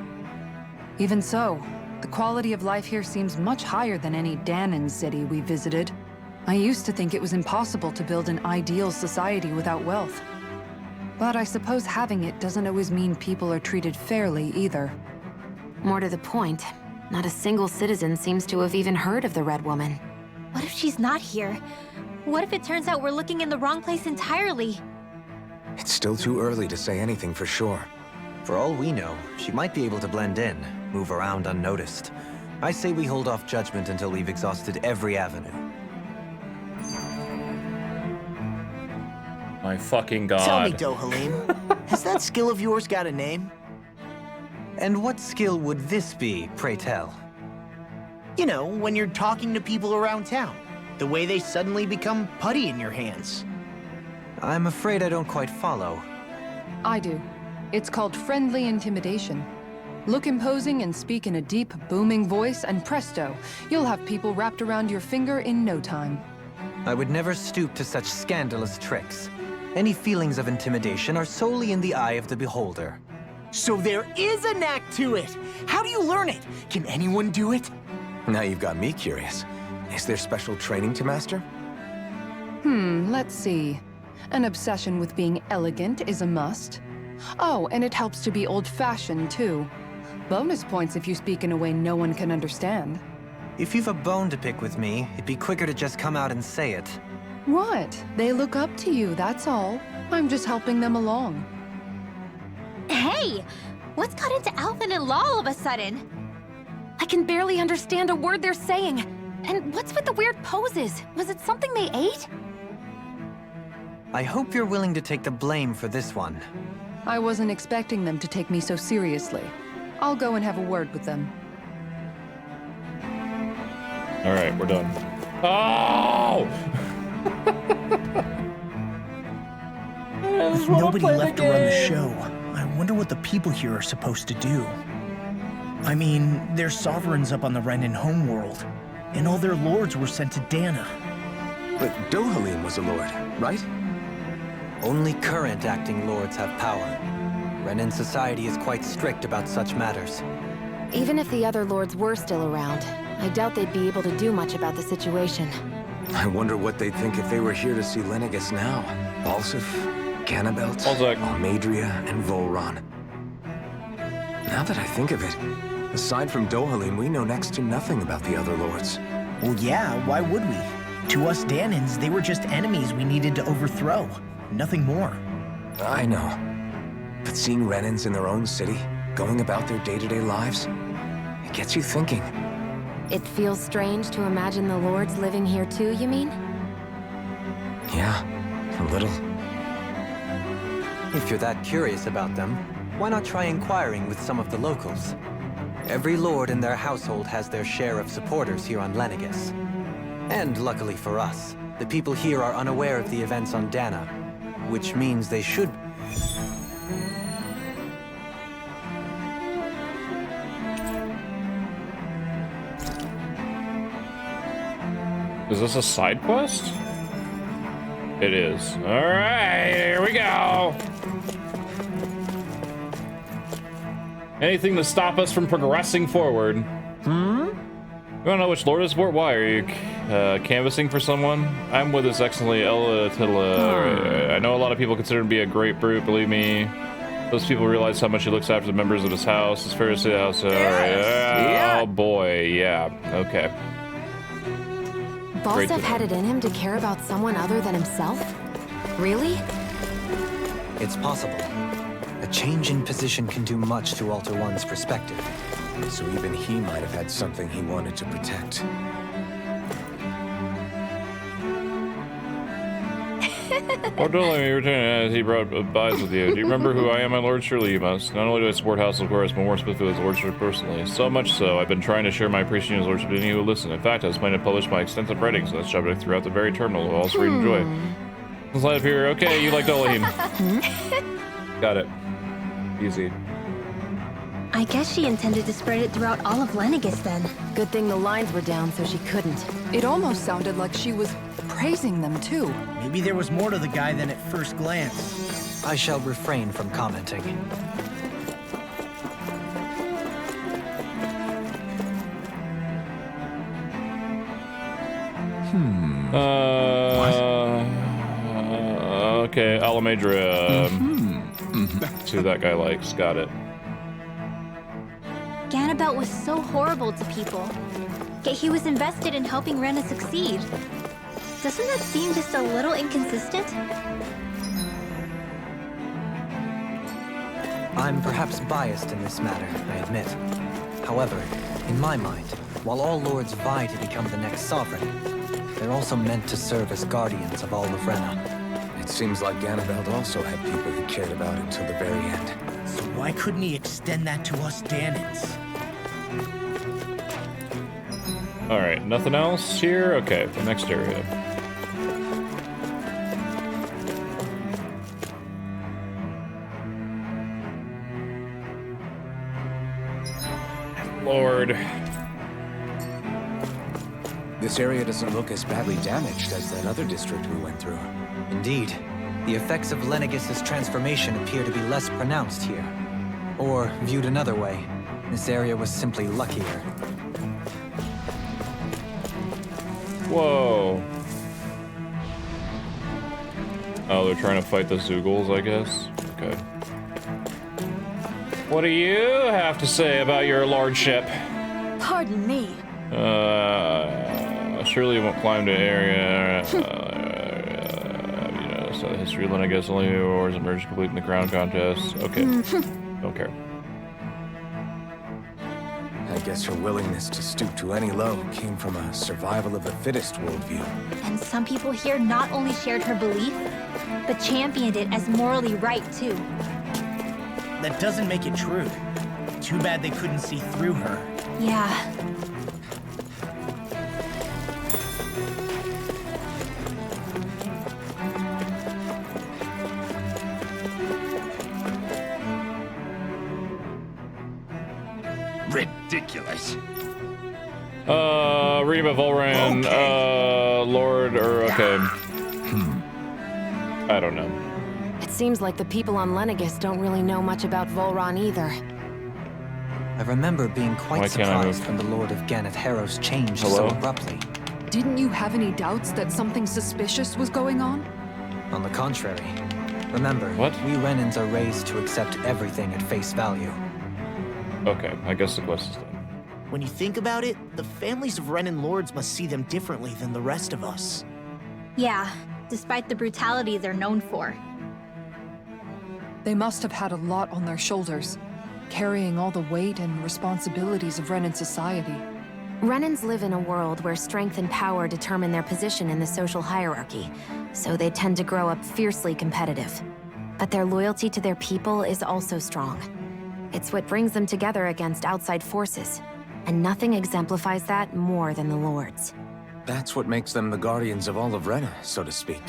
Even so, the quality of life here seems much higher than any Danon city we visited. I used to think it was impossible to build an ideal society without wealth. But I suppose having it doesn't always mean people are treated fairly either. More to the point, not a single citizen seems to have even heard of the Red Woman. What if she's not here? What if it turns out we're looking in the wrong place entirely? It's still too early to say anything for sure. For all we know, she might be able to blend in, move around unnoticed. I say we hold off judgment until we've exhausted every avenue. My fucking god. Tell me, Dohalim, has that skill of yours got a name? And what skill would this be, pray tell? You know, when you're talking to people around town. The way they suddenly become putty in your hands. I'm afraid I don't quite follow. I do. It's called friendly intimidation. Look imposing and speak in a deep, booming voice, and presto, you'll have people wrapped around your finger in no time. I would never stoop to such scandalous tricks. Any feelings of intimidation are solely in the eye of the beholder. So there is a knack to it! How do you learn it? Can anyone do it? Now you've got me curious. Is there special training to master? Let's see. An obsession with being elegant is a must. Oh, and it helps to be old-fashioned, too. Bonus points if you speak in a way no one can understand. If you've a bone to pick with me, it'd be quicker to just come out and say it. What? They look up to you, that's all. I'm just helping them along. Hey! What's got into Alphen and Law all of a sudden? I can barely understand a word they're saying. And what's with the weird poses? Was it something they ate? I hope you're willing to take the blame for this one. I wasn't expecting them to take me so seriously. I'll go and have a word with them. Alright, we're done. Oh! With nobody left to run the show, I wonder what the people here are supposed to do. I mean, there's sovereigns up on the Renan homeworld, and all their lords were sent to Dana. But Dohalim was a lord, right? Only current acting lords have power. Renan society is quite strict about such matters. Even if the other lords were still around, I doubt they'd be able to do much about the situation. I wonder what they'd think if they were here to see Lennigus now. Balsif, Cannabelt, Almadria, and Volron. Now that I think of it, aside from Dohalim, we know next to nothing about the other lords. Well, yeah, why would we? To us Danans, they were just enemies we needed to overthrow. Nothing more. I know. But seeing Renans in their own city, going about their day-to-day lives, it gets you thinking. It feels strange to imagine the lords living here too, you mean? Yeah. A little. If you're that curious about them, why not try inquiring with some of the locals? Every lord in their household has their share of supporters here on Lenegis. And luckily for us, the people here are unaware of the events on Dana, which means they should... Is this a side quest? It is. Alright, here we go! Anything to stop us from progressing forward. You wanna know which lord is what? Why? Are you canvassing for someone? I'm with His Excellency Ella Titla. I know a lot of people consider him to be a great brute, believe me. Those people realize how much he looks after the members of his house. It's fair to say the house. Oh boy, yeah. Okay. Volstev had it in him to care about someone other than himself? Really? It's possible. A change in position can do much to alter one's perspective. So even he might have had something he wanted to protect. Lord Dolan, you return as he brought buys with you. Do you remember who I am, my lord? Surely you must. Not only do I support House of Chorus, but more specifically his lordship personally. So much so, I've been trying to share my appreciation of his lordship with any who will listen. In fact, I was planning to publish my extensive writings on this subject throughout the very terminal. We'll also read and enjoy. Slide up here. Okay, you like Dolahim. Got it. Easy. I guess she intended to spread it throughout all of Lenegis then. Good thing the lines were down so she couldn't. It almost sounded like she was praising them too. Maybe there was more to the guy than at first glance. I shall refrain from commenting. Okay, Alamadra. See who that guy likes. Got it. Ganabelt was so horrible to people. Yet he was invested in helping Rena succeed. Doesn't that seem just a little inconsistent? I'm perhaps biased in this matter, I admit. However, in my mind, while all lords vie to become the next sovereign, they're also meant to serve as guardians of all of Rena. It seems like Ganabelt also had people he cared about until the very end. So why couldn't he extend that to us Danans? Alright, nothing else here? Okay, the next area. Lord. This area doesn't look as badly damaged as that other district we went through. Indeed. The effects of Lenegis' transformation appear to be less pronounced here. Or, viewed another way, this area was simply luckier. Whoa. Oh, they're trying to fight the Zoogles, I guess? Okay. What do you have to say about your lordship? Pardon me. Surely you won't climb to area. So the history of Lenegis only wars emerged complete in the crown contest. Okay. Don't care. I guess her willingness to stoop to any low came from a survival of the fittest worldview. And some people here not only shared her belief, but championed it as morally right too. That doesn't make it true. Too bad they couldn't see through her. Yeah. Ridiculous. Reading about Volran, Lord, or okay. I don't know. It seems like the people on Lenegis don't really know much about Volran either. I remember being Why quite can't I move? surprised when the Lord of Ganath Harrow's changed Hello? so abruptly. Didn't you have any doubts that something suspicious was going on? On the contrary. Remember, What? we Renans are raised to accept everything at face value. Okay, I guess the quest is done. When you think about it, the families of Renan lords must see them differently than the rest of us. Yeah, despite the brutality they're known for. They must have had a lot on their shoulders, carrying all the weight and responsibilities of Renan society. Renans live in a world where strength and power determine their position in the social hierarchy, so they tend to grow up fiercely competitive. But their loyalty to their people is also strong. It's what brings them together against outside forces, and nothing exemplifies that more than the Lords. That's what makes them the guardians of all of Rena, so to speak.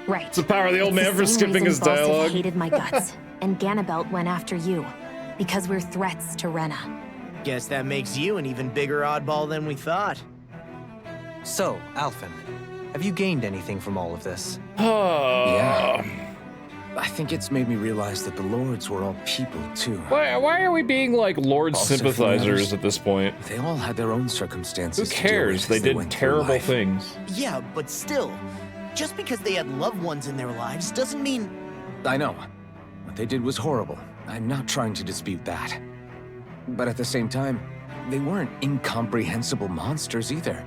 Right. It's the power of the old It's man the for same skipping his reason Volsiv dialogue. hated my guts, and Ganabelt went after you, because we're threats to Rena. Guess that makes you an even bigger oddball than we thought. So, Alphen, have you gained anything from all of this? Yeah. I think it's made me realize that the Lords were all people, too. Why are we being like Lord Also, sympathizers at this point? They all had their own circumstances. Who cares? They did terrible things. Yeah, but still, just because they had loved ones in their lives doesn't mean... I know. What they did was horrible. I'm not trying to dispute that. But at the same time, they weren't incomprehensible monsters either.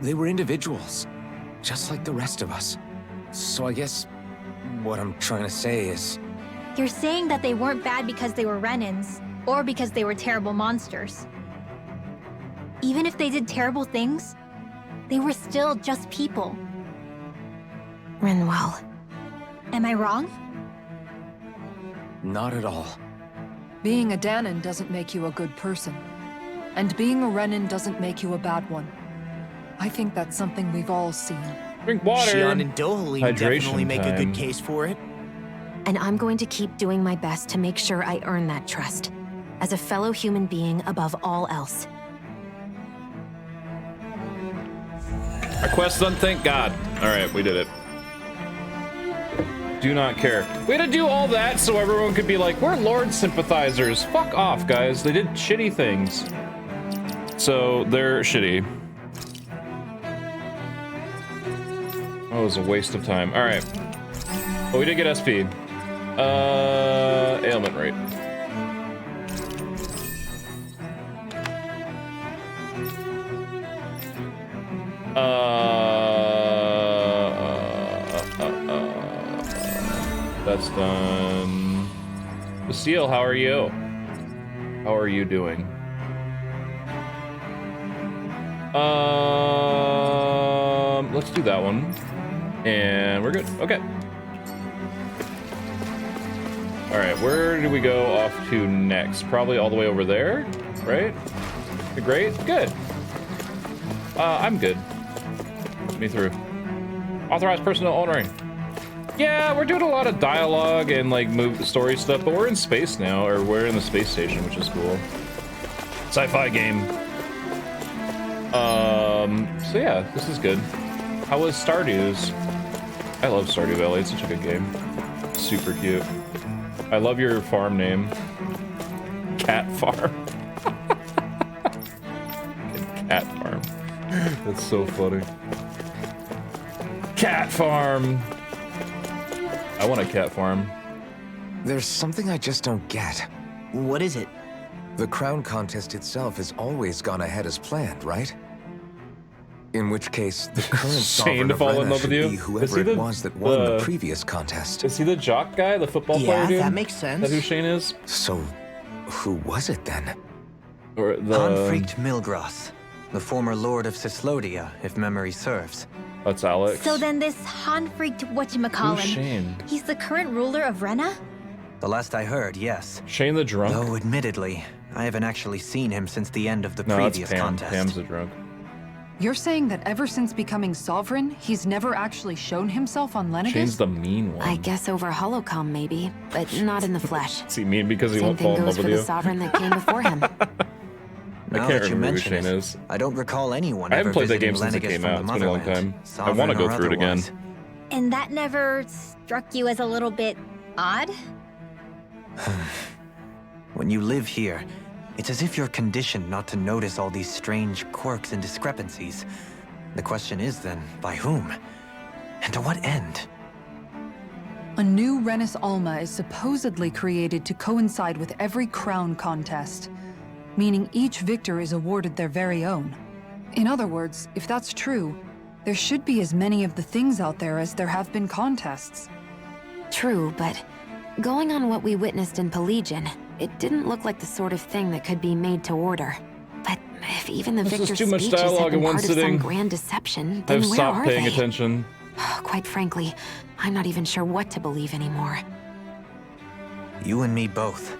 They were individuals, just like the rest of us. So I guess what I'm trying to say is... You're saying that they weren't bad because they were Renans, or because they were terrible monsters. Even if they did terrible things, they were still just people. Rinwell. Am I wrong? Not at all. Being a Danon doesn't make you a good person. And being a Renan doesn't make you a bad one. I think that's something we've all seen. Drink water. Shion and Dohalim Hydration definitely make a time. good case for it. And I'm going to keep doing my best to make sure I earn that trust. As a fellow human being above all else. Our quest done, thank God. Alright, we did it. Do not care. We had to do all that so everyone could be like, we're Lord sympathizers. Fuck off, guys. They did shitty things. So, they're shitty. Oh, it was a waste of time. Alright. But we did get SP. Ailment rate. That's done. Lucille, how are you? How are you doing? Let's do that one. And we're good. Okay. All right, where do we go off to next? Probably all the way over there, right? Great, good. I'm good. Put me through. Authorized personnel honoring. Yeah, we're doing a lot of dialogue and like move story stuff, but we're in space now, or we're in the space station, which is cool. Sci-fi game. So yeah, this is good. How was Stardew's? I love Stardew Valley. It's such a good game. Super cute. I love your farm name. Cat Farm. Cat Farm. That's so funny. Cat Farm. I want a cat farm. There's something I just don't get. What is it? The crown contest itself has always gone ahead as planned, right? In which case, the current Shane sovereign to of fall in Rena love should with you? be Is whoever he it was that won the previous contest. Is he the jock guy, the football player dude? Yeah, that makes sense. Is that who Shane is? So, who was it then? Or the... Hanfried Milgras, the former Lord of Cislodia, if memory serves. That's Alex. So then this Hanfried Who's whatchamacallin, Shane? he's the current ruler of Rena? The last I heard, yes. Shane the drunk? Though, admittedly, I haven't actually seen him since the end of the No, that's previous Pam. contest. Pam's the drunk. You're saying that ever since becoming sovereign, he's never actually shown himself on Lenegus? Shane's the mean one. I guess over holocom maybe, but not in the flesh. Is he mean because he Same won't fall thing in goes love for with the you? sovereign that came before him. Now can't that you remember who mention Shane it, is. I don't recall anyone I haven't ever played that visiting game since it Lenegus came from out. the It's been a long motherland, time. I want to sovereign go or through it again. otherwise. And that never struck you as a little bit odd? When you live here, it's as if you're conditioned not to notice all these strange quirks and discrepancies. The question is then, by whom? And to what end? A new Renis Alma is supposedly created to coincide with every crown contest, meaning each victor is awarded their very own. In other words, if that's true, there should be as many of the things out there as there have been contests. True, but going on what we witnessed in Pelagian, it didn't look like the sort of thing that could be made to order. But If even the This is victor's too much speeches dialogue had in been one part of some sitting. grand deception, then I've where stopped are paying they? attention. Quite frankly, I'm not even sure what to believe anymore. You and me both.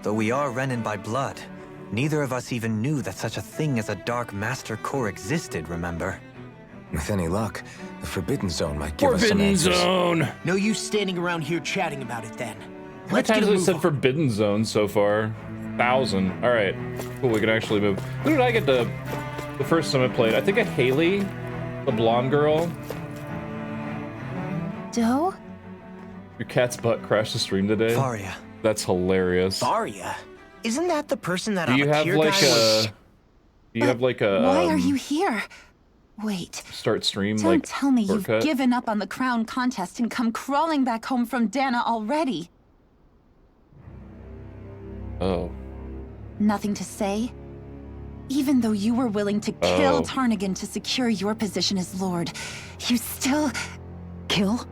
Though we are Renin by blood, neither of us even knew that such a thing as a Dark Master Core existed, remember? With any luck, the Forbidden Zone might give us some Forbidden answers. Zone! No use standing around here chatting about it then. How many Let's get times a have I move said on. Forbidden Zone so far? 1,000. Alright. Cool, we can actually move. Who did I get the first time I played? I think a Haley, the blonde girl. Doe? Your cat's butt crashed the stream today. Faria. That's hilarious. Faria? Isn't that the person that Do you have Abakir like guy was... a... Do you have like a... Why are you here? Wait, Start stream don't like tell me you've shortcut? given up on the crown contest and come crawling back home from Dana already. Oh. Nothing to say? Even though you were willing to kill Oh. Tarnigan to secure your position as Lord, you still... kill?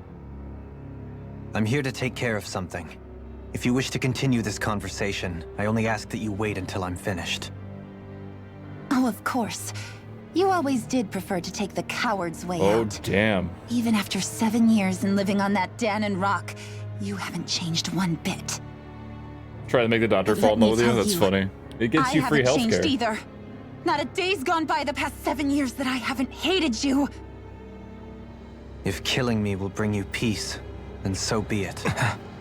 I'm here to take care of something. If you wish to continue this conversation, I only ask that you wait until I'm finished. Oh, of course. You always did prefer to take the coward's way Oh, out. damn. Even after 7 years and living on that Danon rock, you haven't changed one bit. Try to make the doctor Let fall in love me with you? tell That's you, funny. It gets you free I haven't changed healthcare. either. Not a day's gone by the past 7 years that I haven't hated you. If killing me will bring you peace, then so be it.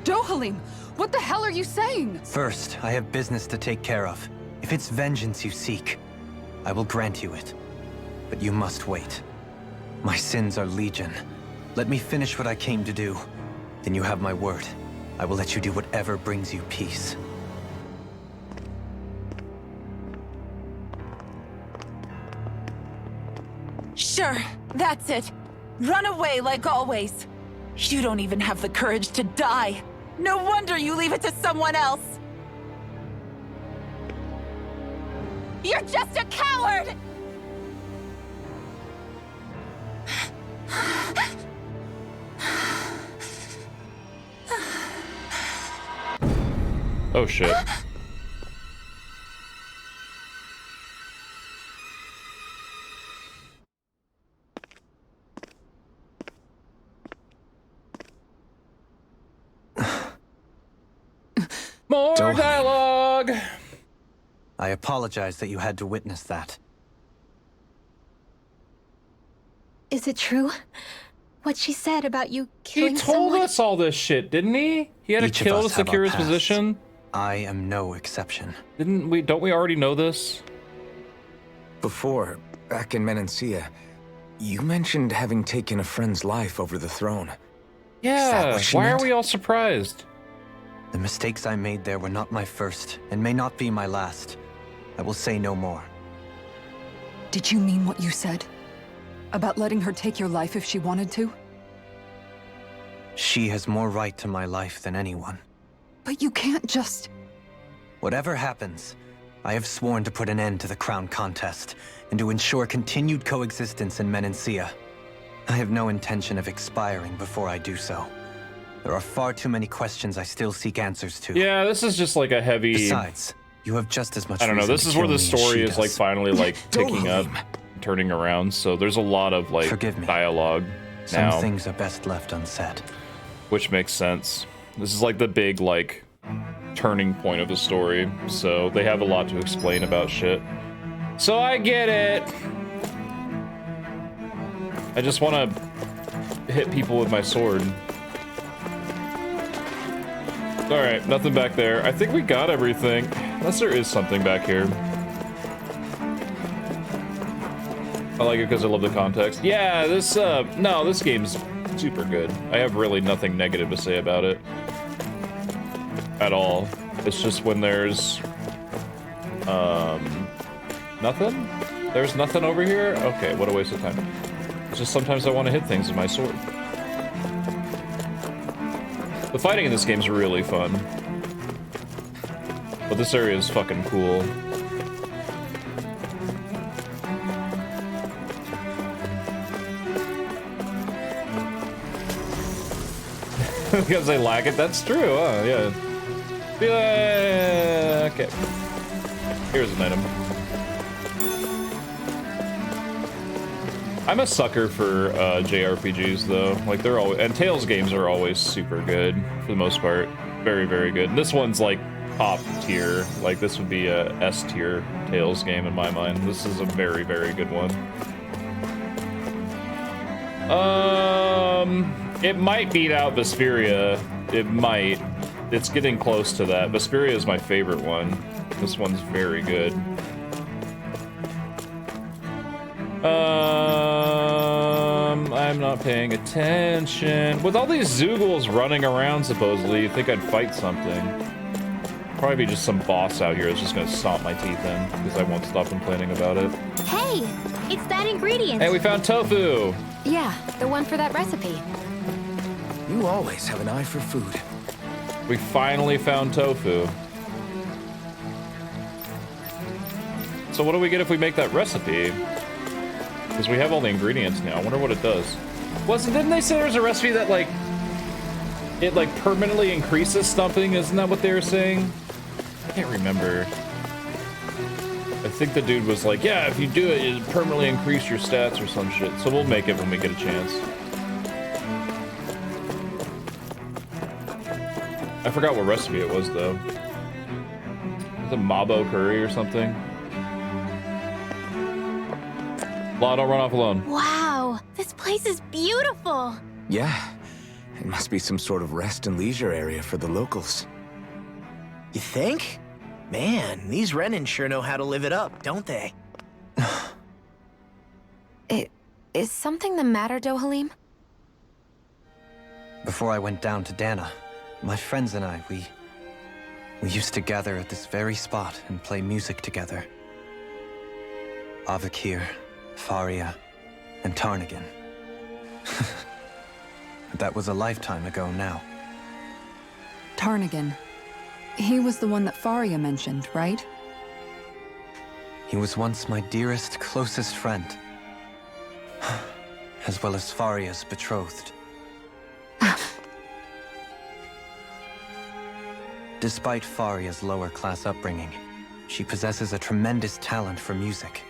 Dohalim, what the hell are you saying? First, I have business to take care of. If it's vengeance you seek, I will grant you it. But you must wait. My sins are legion. Let me finish what I came to do. Then you have my word. I will let you do whatever brings you peace. Sure, that's it. Run away like always. You don't even have the courage to die. No wonder you leave it to someone else. You're just a coward! Oh, shit. More Dohalim. dialogue! I apologize that you had to witness that. Is it true? What she said about you He killing told someone? us all this shit, didn't he? He had Each to of kill to us have secure our his past. position. I am no exception. Don't we already know this? Before, back in Menancia, you mentioned having taken a friend's life over the throne. that Yeah, what she why meant? are we all surprised? The mistakes I made there were not my first, and may not be my last. I will say no more. Did you mean what you said? About letting her take your life if she wanted to? She has more right to my life than anyone. But you can't just... Whatever happens, I have sworn to put an end to the crown contest, and to ensure continued coexistence in Menancia. I have no intention of expiring before I do so. There are far too many questions I still seek answers to. Yeah, this is just like a heavy... Besides, you have just as much I don't know, reason this to is where kill the me as story she is like does. finally like picking up, turning around, so there's a lot of like Forgive me. dialogue Some now, things are best left unsaid. which makes sense. This is like the big like turning point of the story, so they have a lot to explain about shit. So I get it. I just want to hit people with my sword. Alright, nothing back there. I think we got everything. Unless there is something back here. I like it because I love the context. Yeah, this, no, this game's super good. I have really nothing negative to say about it. At all. It's just when there's, nothing? There's nothing over here? Okay, what a waste of time. It's just sometimes I want to hit things with my sword. The fighting in this game's really fun. But this area is fucking cool. Because they lack it, that's true, huh? Yeah. Yeah, okay. Here's an item. I'm a sucker for JRPGs though. Like they're always, and Tales games are always super good for the most part. Very, very good. And this one's like top tier. Like this would be a S tier Tales game in my mind. This is a very, very good one. It might beat out Vesperia. It might. It's getting close to that. Vesperia is my favorite one. This one's very good. I'm not paying attention. With all these Zoogles running around, supposedly, you'd think I'd fight something. Probably be just some boss out here that's just gonna stomp my teeth in, because I won't stop complaining about it. Hey, it's that ingredient. Hey, we found tofu! Yeah, the one for that recipe. You always have an eye for food. We finally found tofu. So what do we get if we make that recipe? Because we have all the ingredients now. I wonder what it does. Didn't they say there's a recipe that like it like permanently increases something? Isn't that what they were saying? I can't remember. I think the dude was like, yeah, if you do it, it'll permanently increase your stats or some shit. So we'll make it when we get a chance. I forgot what recipe it was though. Is it Mabo curry or something? Law, don't run off alone. Wow, this place is beautiful. Yeah, it must be some sort of rest and leisure area for the locals. You think? Man, these Renin sure know how to live it up, don't they? Is something the matter, Dohalim? Before I went down to Dana, my friends and I, we used to gather at this very spot and play music together. Avakir, Faria, and Tarnagan. That was a lifetime ago now. Tarnagan. He was the one that Faria mentioned, right? He was once my dearest, closest friend. As well as Faria's betrothed. Despite Faria's lower-class upbringing, she possesses a tremendous talent for music.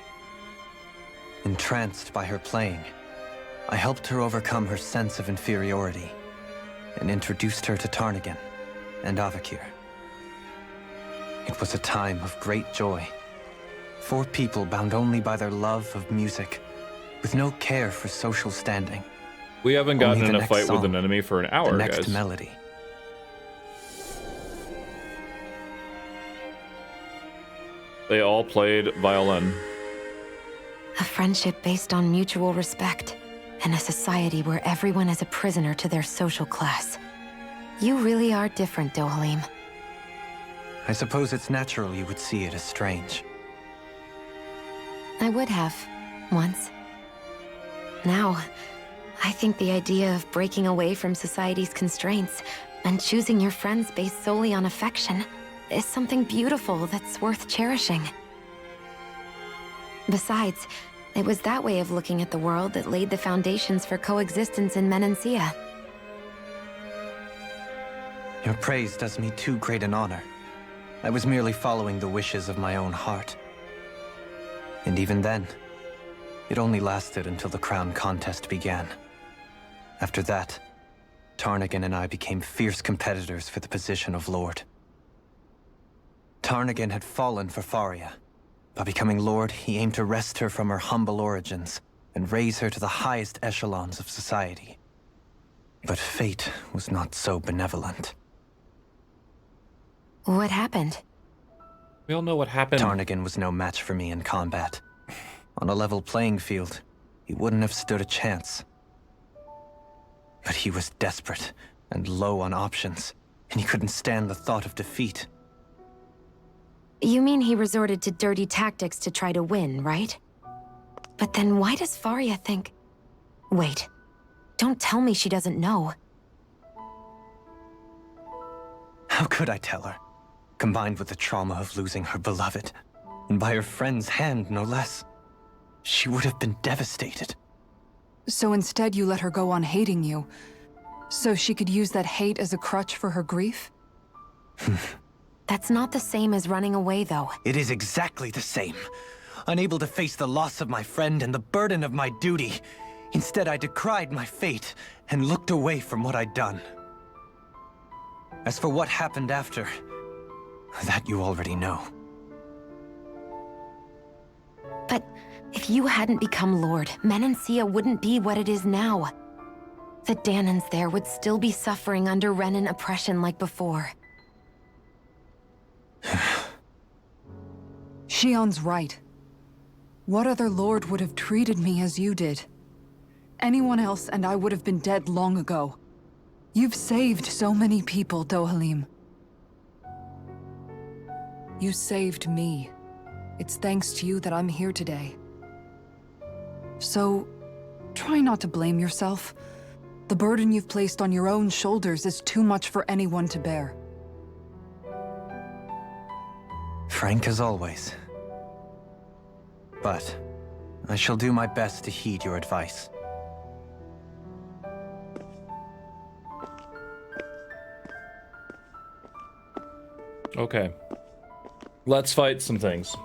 Entranced by her playing, I helped her overcome her sense of inferiority and introduced her to Tarnagan and Avakir. It was a time of great joy. 4 people bound only by their love of music, with no care for social standing. We haven't gotten Only in the a fight next with an song, enemy for an hour, the next guys. melody. They all played violin. A friendship based on mutual respect, and a society where everyone is a prisoner to their social class. You really are different, Dohalim. I suppose it's natural you would see it as strange. I would have, once. Now, I think the idea of breaking away from society's constraints and choosing your friends based solely on affection is something beautiful that's worth cherishing. Besides, it was that way of looking at the world that laid the foundations for coexistence in Menancia. Your praise does me too great an honor. I was merely following the wishes of my own heart. And even then, it only lasted until the crown contest began. After that, Tarnagan and I became fierce competitors for the position of Lord. Tarnagan had fallen for Faria. By becoming Lord, he aimed to wrest her from her humble origins and raise her to the highest echelons of society. But fate was not so benevolent. What happened? We all know what happened. Tarnagan was no match for me in combat. On a level playing field, he wouldn't have stood a chance. But he was desperate and low on options, and he couldn't stand the thought of defeat. You mean he resorted to dirty tactics to try to win, right? But then why does Faria think... Wait, don't tell me she doesn't know. How could I tell her? Combined with the trauma of losing her beloved, and by her friend's hand, no less, she would have been devastated. So instead you let her go on hating you, so she could use that hate as a crutch for her grief? That's not the same as running away, though. It is exactly the same. unable to face the loss of my friend and the burden of my duty. Instead, I decried my fate and looked away from what I'd done. As for what happened after, that you already know. But if you hadn't become Lord, Menancia wouldn't be what it is now. The Danans there would still be suffering under Renan oppression like before. Shion's right. What other lord would have treated me as you did? Anyone else and I would have been dead long ago. You've saved so many people, Dohalim. You saved me. It's thanks to you that I'm here today. So, try not to blame yourself. The burden you've placed on your own shoulders is too much for anyone to bear. Frank as always. But I shall do my best to heed your advice. Okay. Let's fight some things.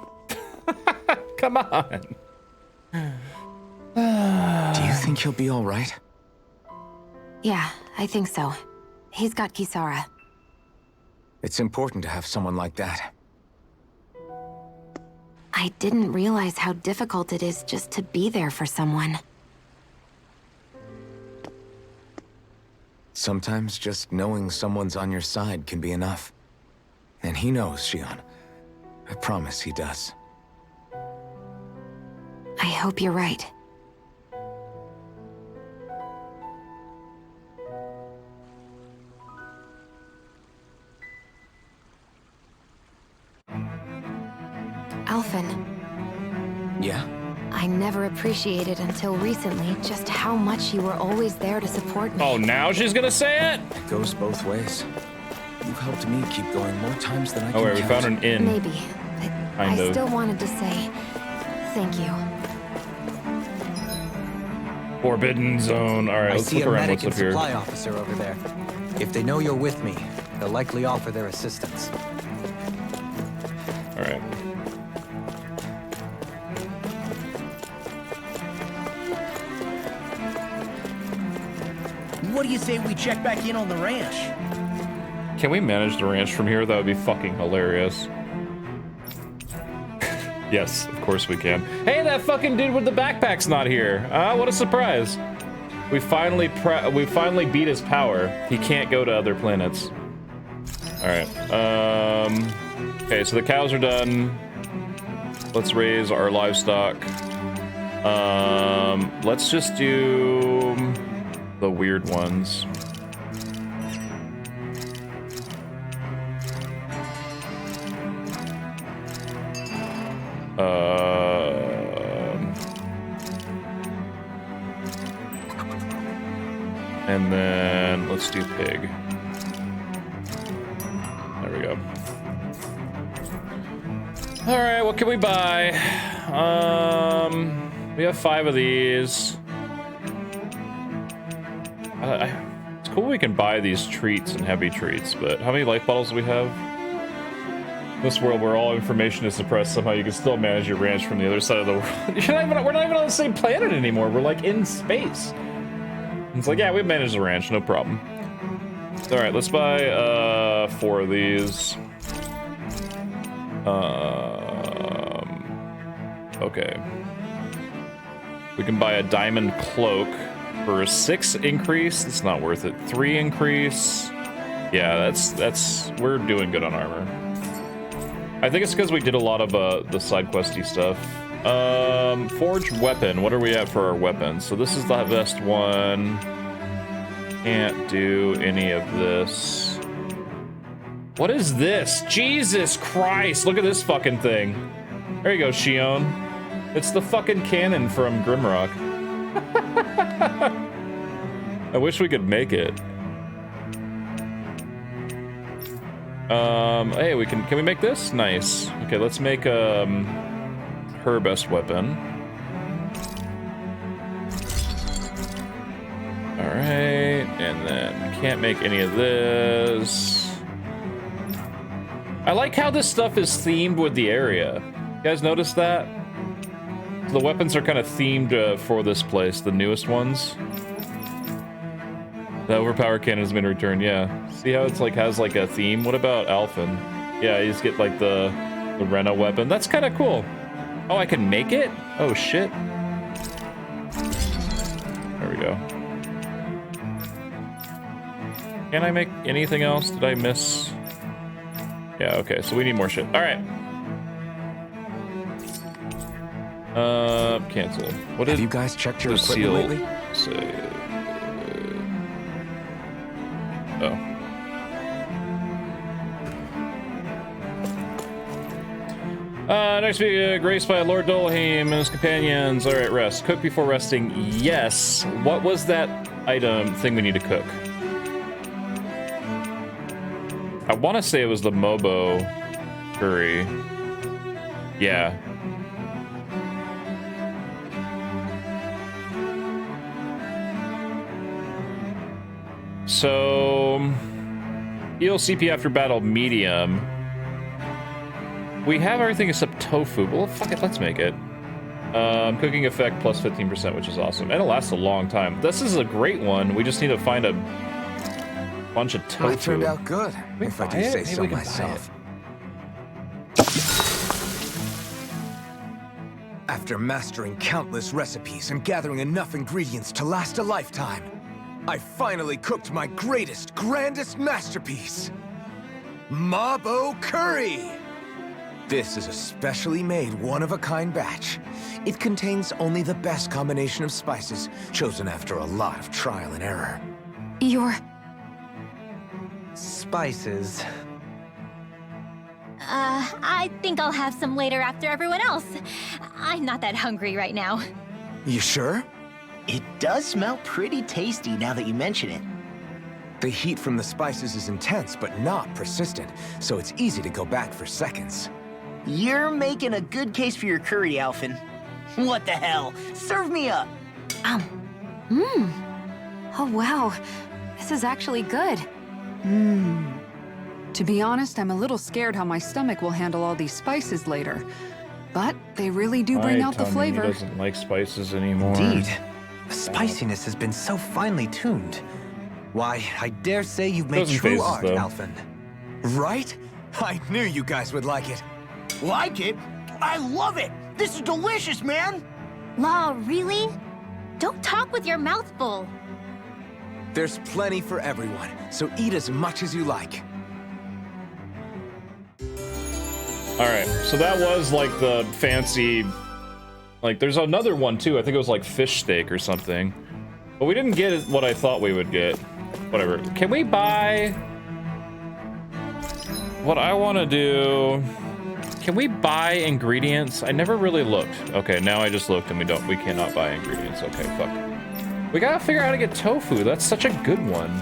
Come on. Do you think he'll be all right? Yeah, I think so. He's got Kisara. It's important to have someone like that. I didn't realize how difficult it is just to be there for someone. Sometimes just knowing someone's on your side can be enough. And he knows, Shion. I promise he does. I hope you're right. Alphen. Yeah? I never appreciated until recently just how much you were always there to support me. Oh, now she's gonna say it? It goes both ways. You've helped me keep going more times than I can Oh, wait, we count. found an inn. Maybe, but I Kind of. still wanted to say thank you. Forbidden zone. All right, I let's see look a around. medic What's and up here? supply officer over there. If they know you're with me, they'll likely offer their assistance. All right. What do you say we check back in on the ranch? Can we manage the ranch from here? That would be fucking hilarious. Yes, of course we can. Hey, that fucking dude with the backpack's not here. What a surprise. We finally beat his power. He can't go to other planets. All right. Okay, so the cows are done. Let's raise our livestock. Let's just do the weird ones. And then let's do pig. There we go. All right, what can we buy? We have 5 of these. It's cool we can buy these treats and heavy treats, but how many life bottles do we have? In this world where all information is suppressed, somehow you can still manage your ranch from the other side of the world. We're not even on the same planet anymore. We're like in space. It's like, yeah, we manage the ranch, no problem. All right, let's buy 4 of these. Okay. We can buy a diamond cloak for a 6 increase. It's not worth it. 3 increase. Yeah, that's we're doing good on armor. I think it's because we did a lot of the side questy stuff. Forged weapon. What are we at for our weapons? So this is the best one. Can't do any of this. What is this? Jesus Christ! Look at this fucking thing. There you go, Shion. It's the fucking cannon from Grimrock. I wish we could make it. Hey, can we make this? Nice. Okay, let's make her best weapon. All right, and then can't make any of this. I like how this stuff is themed with the area. You guys notice that? The weapons are kind of themed for this place, the newest ones. The overpowered cannon has been returned, yeah. See how it's like has like a theme? What about Alphen? Yeah, you just get like the Rena weapon. That's kind of cool. Oh, I can make it? Oh shit. There we go. Can I make anything else? Did I miss? Yeah, okay, so we need more shit. All right. Cancel. What did Have you guys checked your the equipment seal lately? say? Oh. Next week, graced by Lord Dolheim and his companions. All right, rest. Cook before resting. Yes. What was that item thing we need to cook? I want to say it was the Mobo curry. Yeah. So, heal CP after battle, medium. We have everything except tofu. Well, fuck it, let's make it. Cooking effect plus 15%, which is awesome. And it lasts a long time. This is a great one. We just need to find a bunch of tofu. Well, it turned out good, if I do say so myself. After mastering countless recipes and gathering enough ingredients to last a lifetime, I finally cooked my greatest, grandest masterpiece. Mabo Curry! This is a specially made, one-of-a-kind batch. It contains only the best combination of spices, chosen after a lot of trial and error. Your... Spices. I think I'll have some later after everyone else. I'm not that hungry right now. You sure? It does smell pretty tasty now that you mention it. The heat from the spices is intense, but not persistent, so it's easy to go back for seconds. You're making a good case for your curry, Alphen. What the hell? Serve me up! Oh wow, this is actually good. To be honest, I'm a little scared how my stomach will handle all these spices later. But they really do bring out the flavor. He doesn't like spices anymore. Indeed. The spiciness has been so finely tuned. Why, I dare say you've made true art, Alphen. Right? I knew you guys would like it. Like it? I love it! This is delicious, man! Law, really? Don't talk with your mouth full. There's plenty for everyone, so eat as much as you like. Alright, so that was like the fancy... Like, there's another one too. I think it was like fish steak or something. But we didn't get what I thought we would get. Whatever. Can we buy... What I want to do... Can we buy ingredients? I never really looked. Okay, now I just looked and we cannot buy ingredients. Okay, fuck. We gotta figure out how to get tofu. That's such a good one.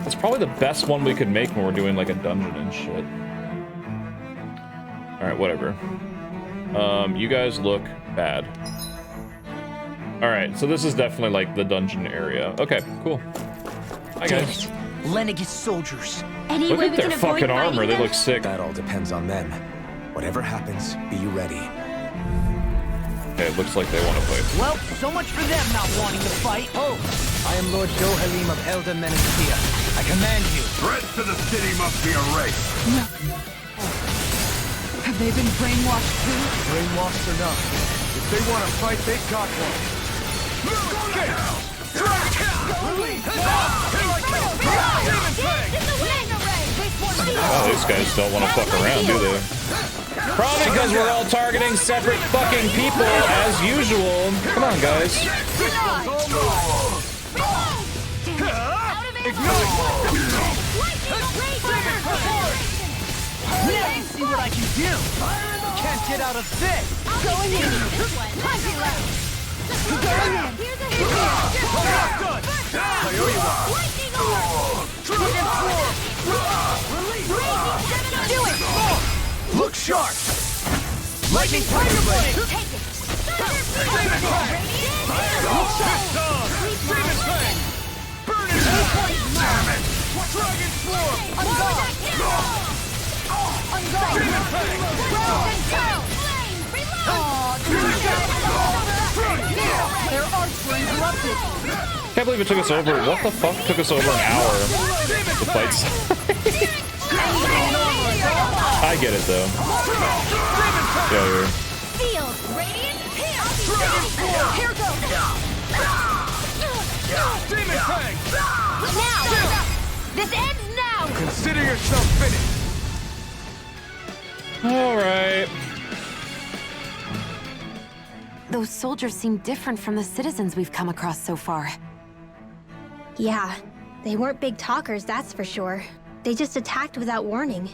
That's probably the best one we could make when we're doing like a dungeon and shit. Alright, whatever. You guys look bad. Alright, so this is definitely like the dungeon area. Okay, cool. Hi guys. Lenegis soldiers. Look at their fucking armor, they look sick. That all depends on them. Whatever happens, be ready. Okay, it looks like they want to fight. Well, so much for them not wanting to fight. Oh, I am Lord Dohalim of Elda Menastia. I command you. Threats to the city must be erased. Have they been brainwashed too? Brainwashed or not, if they want to fight, they got one. Oh, these guys don't want to fuck around, do they? Probably because we're all targeting separate fucking people as usual. Come on, guys. see what I can do. Can't get out of this. Going in. Plenty left. Going in. Here's a hit. Good. I owe you one. Lightning orb. Dragon form. Release. Do it. Look sharp. Lightning tiger blade. Take it. Demon fang. Demon fang. Burn it. Damn it. Dragon form. Unguard. Unguard. Demon fang. Flames. Reload. Can't believe it took us over. What the fuck took us over an hour to fight? I get it though. Yeah, Here goes. Demon Fang! Now! This ends now! Consider yourself finished! Alright. Those soldiers seem different from the citizens we've come across so far. Yeah, they weren't big talkers, that's for sure. They just attacked without warning.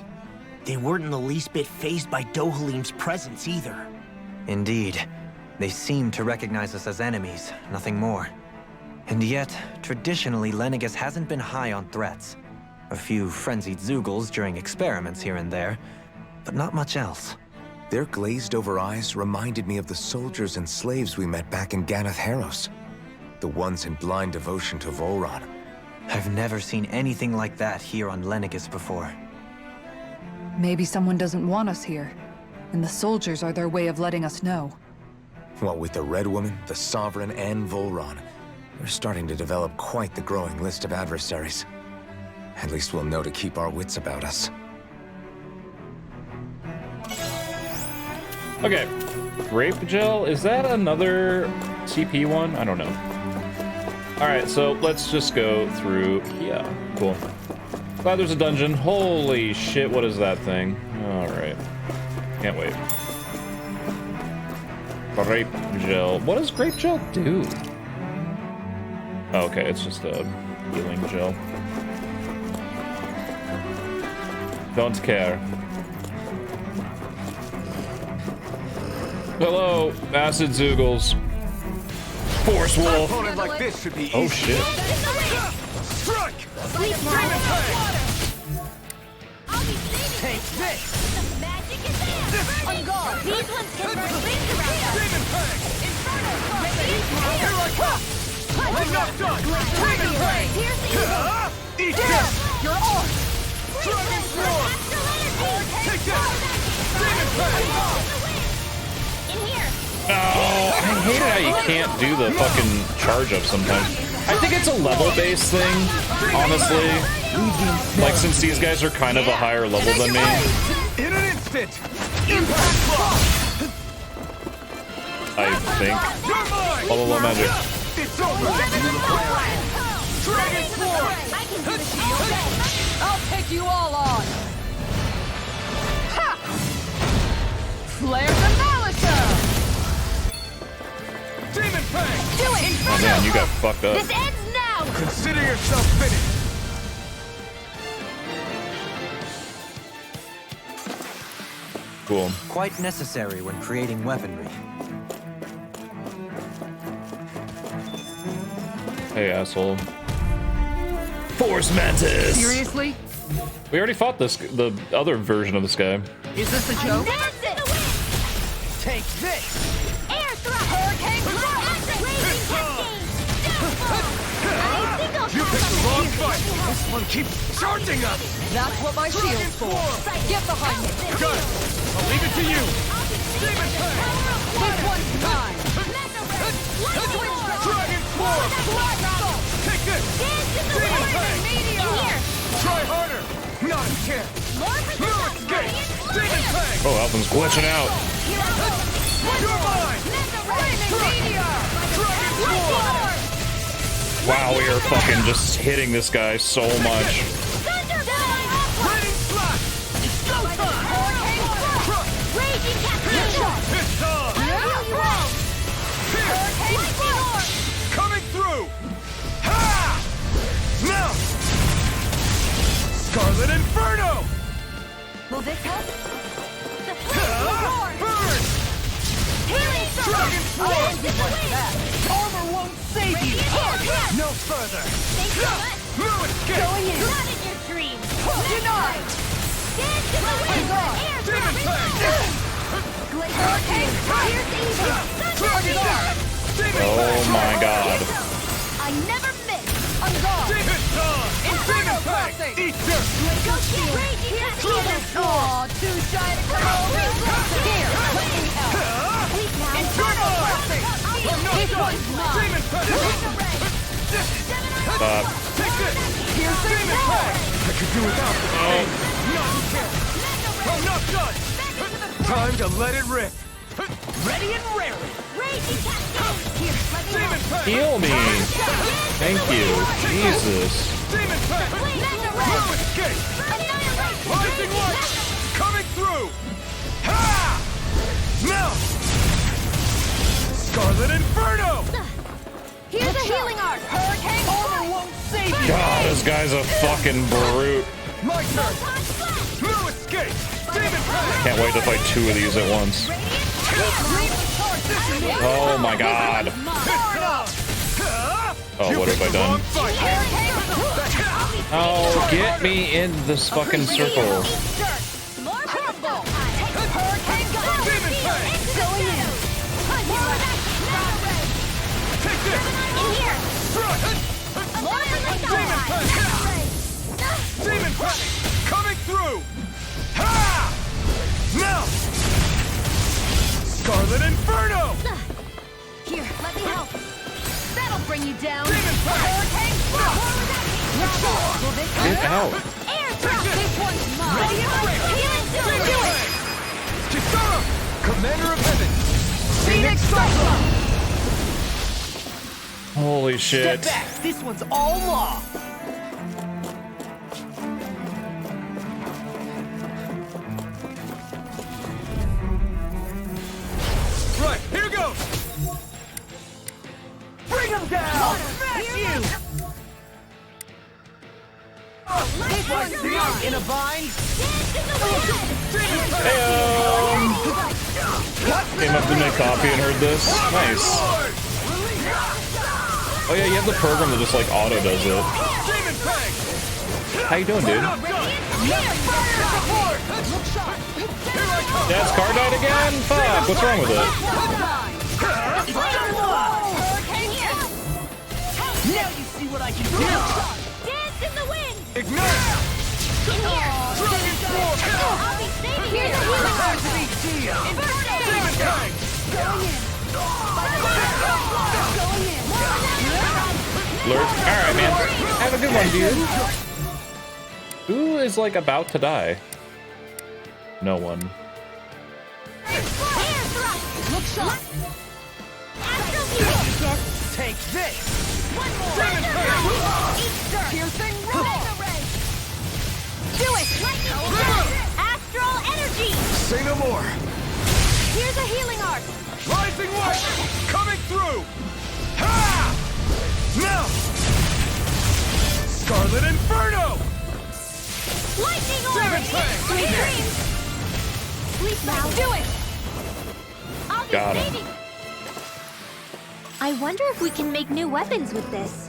They weren't in the least bit fazed by Dohalim's presence either. Indeed. They seem to recognize us as enemies, nothing more. And yet, traditionally, Lenegis hasn't been high on threats. A few frenzied Zeugles during experiments here and there, but not much else. Their glazed-over eyes reminded me of the soldiers and slaves we met back in Ganath Haros. The ones in blind devotion to Volron. I've never seen anything like that here on Lenegis before. Maybe someone doesn't want us here, and the soldiers are their way of letting us know. What with the Red Woman, the Sovereign, and Volron, we're starting to develop quite the growing list of adversaries. At least we'll know to keep our wits about us. Okay. Grape gel, is that another CP one? I don't know. Alright, so let's just go through. Yeah, cool. Glad there's a dungeon. Holy shit, what is that thing? Alright. Can't wait. Grape gel. What does grape gel do? Oh, okay, it's just a healing gel. Don't care. Hello, acid Zeugles. Force wolf. Like this should be oh shit. Strike! Take this! Magic is there! On guard! These ones can burn rings around us! Demon Fang! Inferno Fang! Here I come! I'm not done! Demon Fang! Eat this! Your arm! Dragon Sword! Take this! Demon Fang! In here! Oh, I hate it how you can't do the fucking charge up sometimes. I think it's a level-based thing, honestly. Like, since these guys are kind of a higher level than me. In an instant! Impact block! I think. Follow the magic. It's over! Dragon Sword! I can do this all day! I'll take you all on! Ha! Flare the Malisa! Demon Fang! Do it! Oh man, you got fucked up. This ends now! Consider yourself finished! Cool. Quite necessary when creating weaponry. Hey, asshole. Force Mantis! Seriously? We already fought the other version of this guy. Is this a joke? That's it! Take this! Air thrust! Hurricane thrust! Raging cascade! I think I'll You picked the wrong fight! This one keeps charging us! That's what my shield's for. Get behind me. Good! I'll leave it to you! Demon Fang! This one's mine. Dragon Sword! Take this! Demon Fang! Try harder! Not a chance! No escape! Demon Fang! Oh, Alvin's glitching out. You're mine! Dragon Sword! Wow, we are fucking just hitting this guy so much. Raining Slash! It's go time! Raging cascade! It's on! Here! Coming through! Ha! Now! Scarlet Inferno! Will this help? Burn! Healing Dragon Sword! Armor won't save you! No further! Thanks so much! No escape! Going in! Not in your dreams! Denied. Dance to the wind! Air Demon Fang! Hurricane! Here's evil! Thunder! Oh my god. I never miss! On guard! Demon Dawn! Inferno Demon Fang! crossing. Eat this! Go shield! Raging cascade! Aw, too shy to come over. Here, let me help. Weak now! Inferno crossing. Stop. I could do without this. I'm not done. Time to let it rip. Ready and raring. Heal me. Thank you. Jesus. No escape. Rising light. Coming through. Ha! Now. Scarlet Inferno. Here's a healing arc. Hurricane Armor won't save you. God, this guy's a fucking brute. My turn. No escape. Demon Pact. Can't wait to fight two of these at once. Oh my god. Oh, what have I done? Oh, get me in this fucking circle. Demon Pact coming through. Ha! Now. Scarlet Inferno. Here, let me help. That'll bring you down. Demon Pact. Get out. Air drop. This one's mine. Healing to it. Kisara, Commander of Heaven. Phoenix Cyclone. Holy shit. Step back. This one's all law. Right, here goes. Bring him down. Smash you. In a bind. Came up to make coffee and heard this. Nice. Oh yeah, you have the program that just like auto does it. How you doing, dude? Dad's car died again? Fuck, what's wrong with it? Now you see what I can do. Dance in the wind. Ignite. Dragon Force. I'll be saving you. Demon Pact. Lurk. Alright, man. Have a good one, dude. Who is like about to die? No one. Look sharp. Take this. One more. Piercing do it. Astral energy. Say no more. Here's a healing arc. Rising light coming through. Ha! Now. Scarlet Inferno. Lightning orb. Sweet dreams. Sleep now. Do it. I'll be Got him. saving. I wonder if we can make new weapons with this.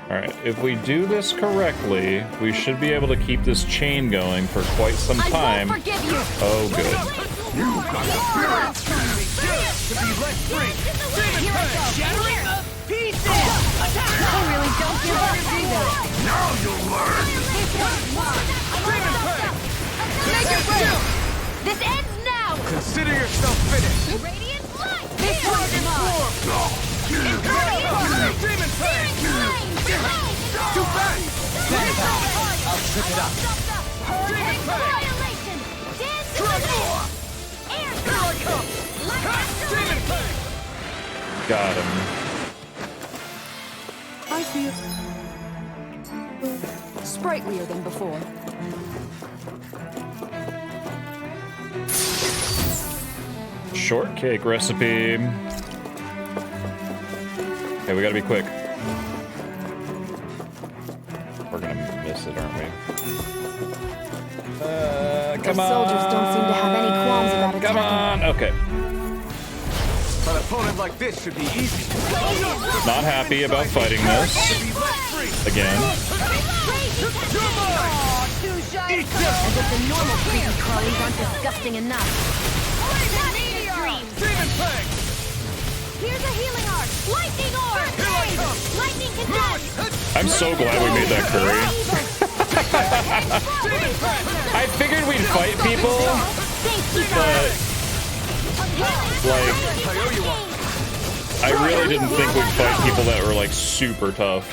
Alright, if we do this correctly, we should be able to keep this chain going for quite some time. I won't forgive you. Oh, good. You got the spirit to be let free. Here I go. Shattering the pieces. I really don't give up either. Now you'll learn. Make it real. This ends now. Consider yourself finished. Radiant light. This one's mine. Demon Pact. Too fast. I'll trip it up. Hurricane annihilation. Dance in the wind. Air come. Demon Pact. Got him. I feel sprightlier than before. Shortcake recipe. Okay, we gotta be quick. We're gonna miss it, aren't we? Come on. soldiers don't seem to have any qualms about attacking. Come on. Okay. An opponent like this should be easy. Not happy about fighting this. Again. As if the normal creepy crawlies aren't disgusting enough. Demon Pact. Here's a healing arc. Lightning orb. Lightning condensed. I'm so glad we made that curry. I figured we'd fight people, but Like, I really didn't think we'd fight people that were like super tough.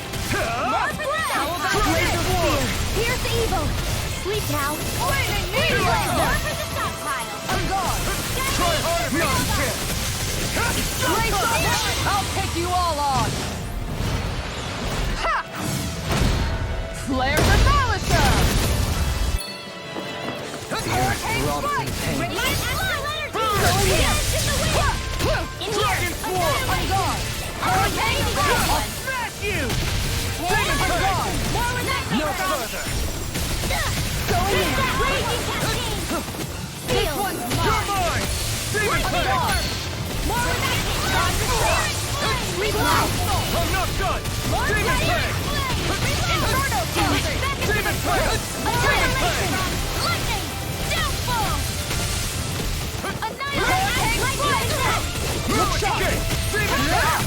Here's evil. Sleep now. I'm gone. Try harder, non-kid. I'll take you all on! Ha! Flare the Demolisher! Robs in pain. In here! I'm gone! I'll smash you! I'm gone! No further! Go in! This one's You're mine! Demon Tank! I'm not done! Demon Tank! Inferno! Demon Tank! Demon Tank! Lightning! Downfall! Look shot! Demon Tank!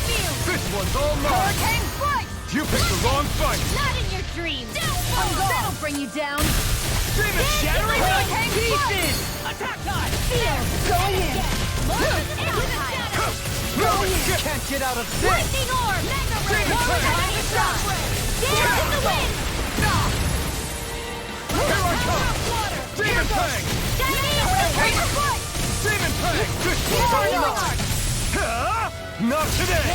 This one's all mine! Hurricane Strike! You picked the wrong fight! Not in your dreams! That'll bring you down! Demon Shattering Hurricane Pieces! Attack time! Feel! Going in! Can't get out of this! Lightning Orb! Mega Ray! Lightning Shot! Dance in the wind! Here I come! Demon Tank! Hurricane Strike! Demon Tank! This one's all mine! Not today!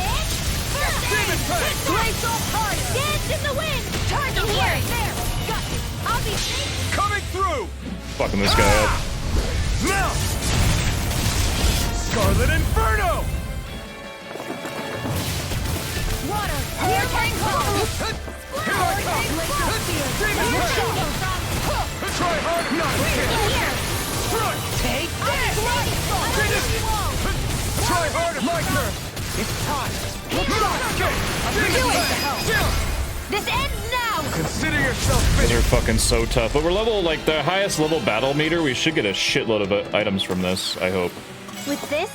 Demon Tank! Blaze off higher! Dance in the wind! Turn to here! There! Got you! I'll be safe! Coming through! Fucking this guy up. Now! Scarlet Inferno! Water! Hurricane Call! Here I come! Demon Tank! Try hard not to hit! Here! Front! Take this! Try harder, my turn! It's time! This ends now! Consider yourself Those finished! are fucking so tough. But we're level, like, the highest level battle meter. We should get a shitload of items from this, I hope. With this,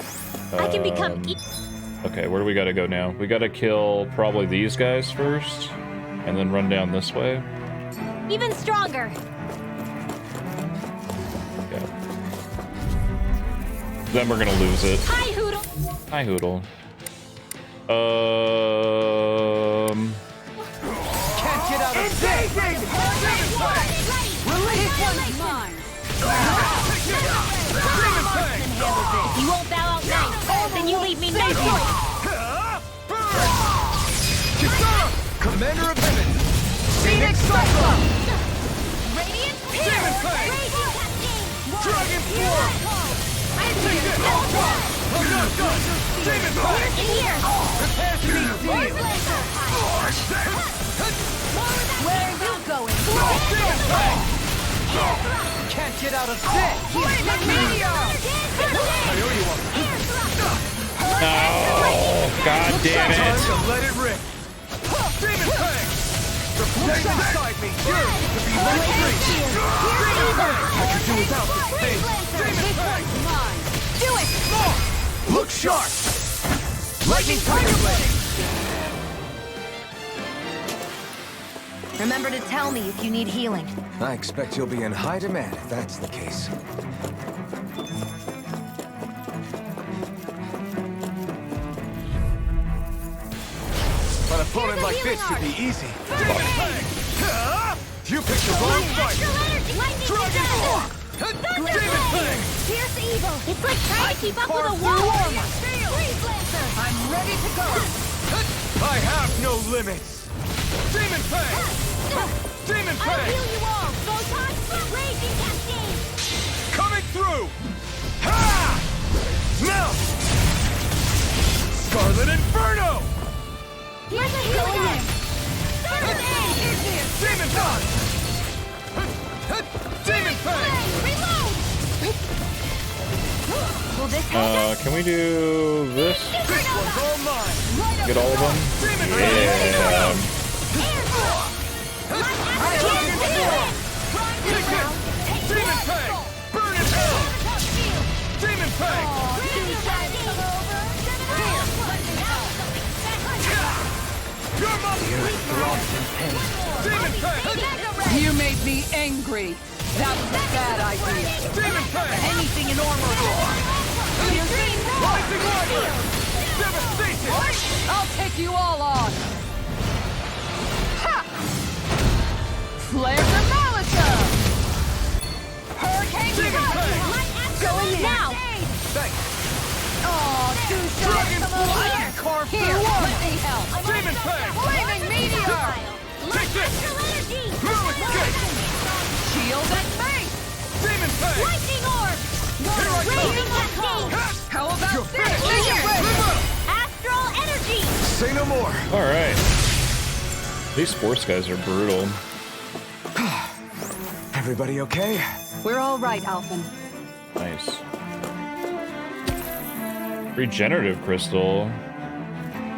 I can become... Okay, where do we gotta go now? We gotta kill probably these guys first, and then run down this way. even stronger! Yeah. Then we're gonna lose it. Hi, Hoodle! Hi, Hoodle. Can't get out of this! Release one's mine! If you won't bow out now, then you leave me no choice! Commander of Heaven! Phoenix Cyclone! Radiant Demon Fang! Dragon Form! Take this! I'm not done! Demon Fang! In here! Prepare to be sealed! Where are you going? Demon Fang! Can't get out of this! Oh, god damn Time it! to let it rip! Demon Fang! The flame inside me yearns to be let free! Demon Fang! I could do without this pain! Demon Fang! Do it! More! Look sharp! Lightning Tiger Blade! Remember to tell me if you need healing. I expect you'll be in high demand if that's the case. An opponent like this should be easy. You picked the wrong fight! Dragon Form! Demon Fang! Pierce evil! It's like trying to keep up with a wall! I'm ready to go! I have no limits! Demon Fang! Demon I'll Fang! heal you all! Photon Raging Cascade! Coming through! Ha! Now! Scarlet Inferno! Here's a healing arm! Demon Dodge! Demon Fang! Reload! Will this help us? Can we do this? This one's all mine! Get all of them? Demon Yeah. Demon Fang! Burn in hell! Demon Fang! You're my Demon Fang! You made me angry. That was a bad idea. Demon Fang! Anything in armor. I'll take you all on! Ha! Flares of Molotov! Hurricane Strike! Going in! Now! Thanks. Oh, two shots! Come on here! Carve Here, let me help! Demon Fang! Flaming Meteor! Take this! Blue escape! Shield at face! Demon Fang! Lightning orb! Here I Raging come! cascade! How about You're this? finished! Bring it! Astral energy! Say no more! All right. These sports guys are brutal. Everybody okay? We're all right, Alphen. Nice. Regenerative crystal.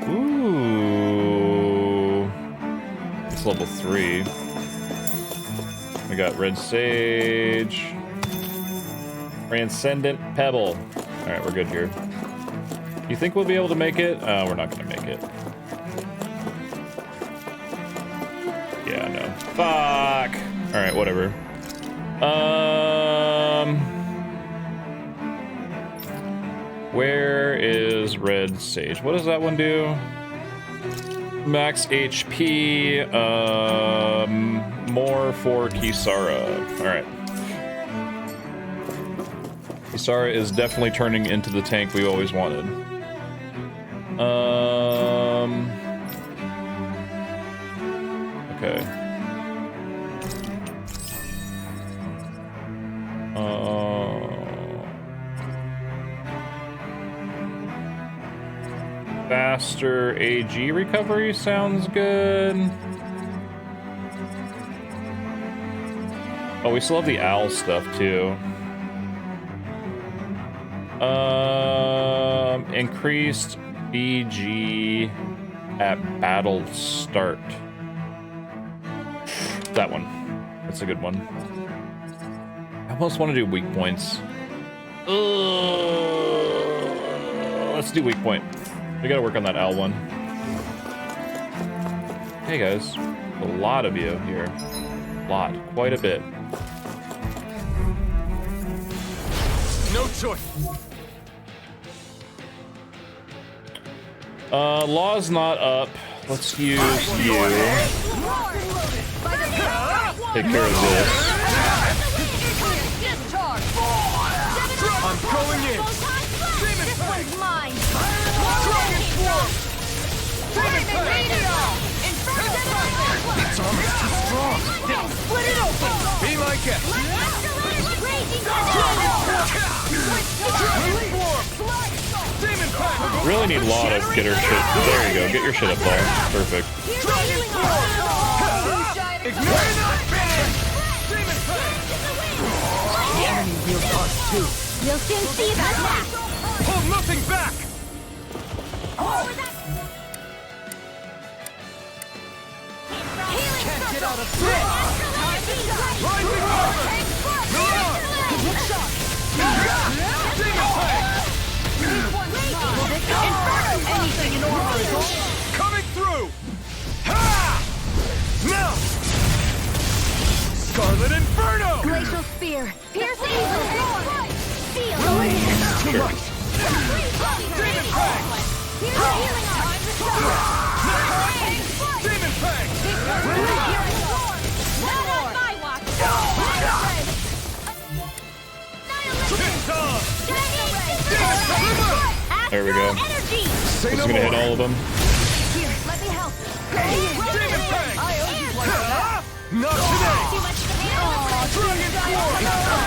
Ooh. It's level 3. We got red sage. Transcendent pebble. All right, we're good here. You think we'll be able to make it? We're not gonna make it. Yeah, no. Fuck. All right, whatever. Where is red sage? What does that one do? Max HP, more for Kisara. All right. Kisara is definitely turning into the tank we always wanted. Okay. Faster AG recovery sounds good. Oh, we still have the owl stuff too. Increased BG at battle start. That one. That's a good one. I almost want to do weak points. Let's do weak point. We gotta work on that owl one. Hey guys, a lot of you here. Quite a bit. No choice. Law's not up. Let's use you. Take care of this. I'm going in. This one's mine! Dragon Swarm! Demon Fang! It's almost too strong. Split it open! Be my guest. Raging Demon Fang! Really need Law to get her shit. There you go. Get your shit up, Law. Perfect. Ignite! Demon Fang! The enemy wields us too. You'll soon see that back! Hold nothing back! Can't get out of this! Rising Arbor! Mirage! Demon Fang! Anything in order! Coming through! Ha! Now! Scarlet Inferno! Glacial Spear! Piercing Evil! Seal! Too much! Demon Fang! Healing Arm! Demon Fang! Not on my watch! It's on! There we go. Energy! Say Just no gonna hit more! all of them. Here, let me help! Demon Fang! I owe you one for that! Not today! Too much to handle! Dragon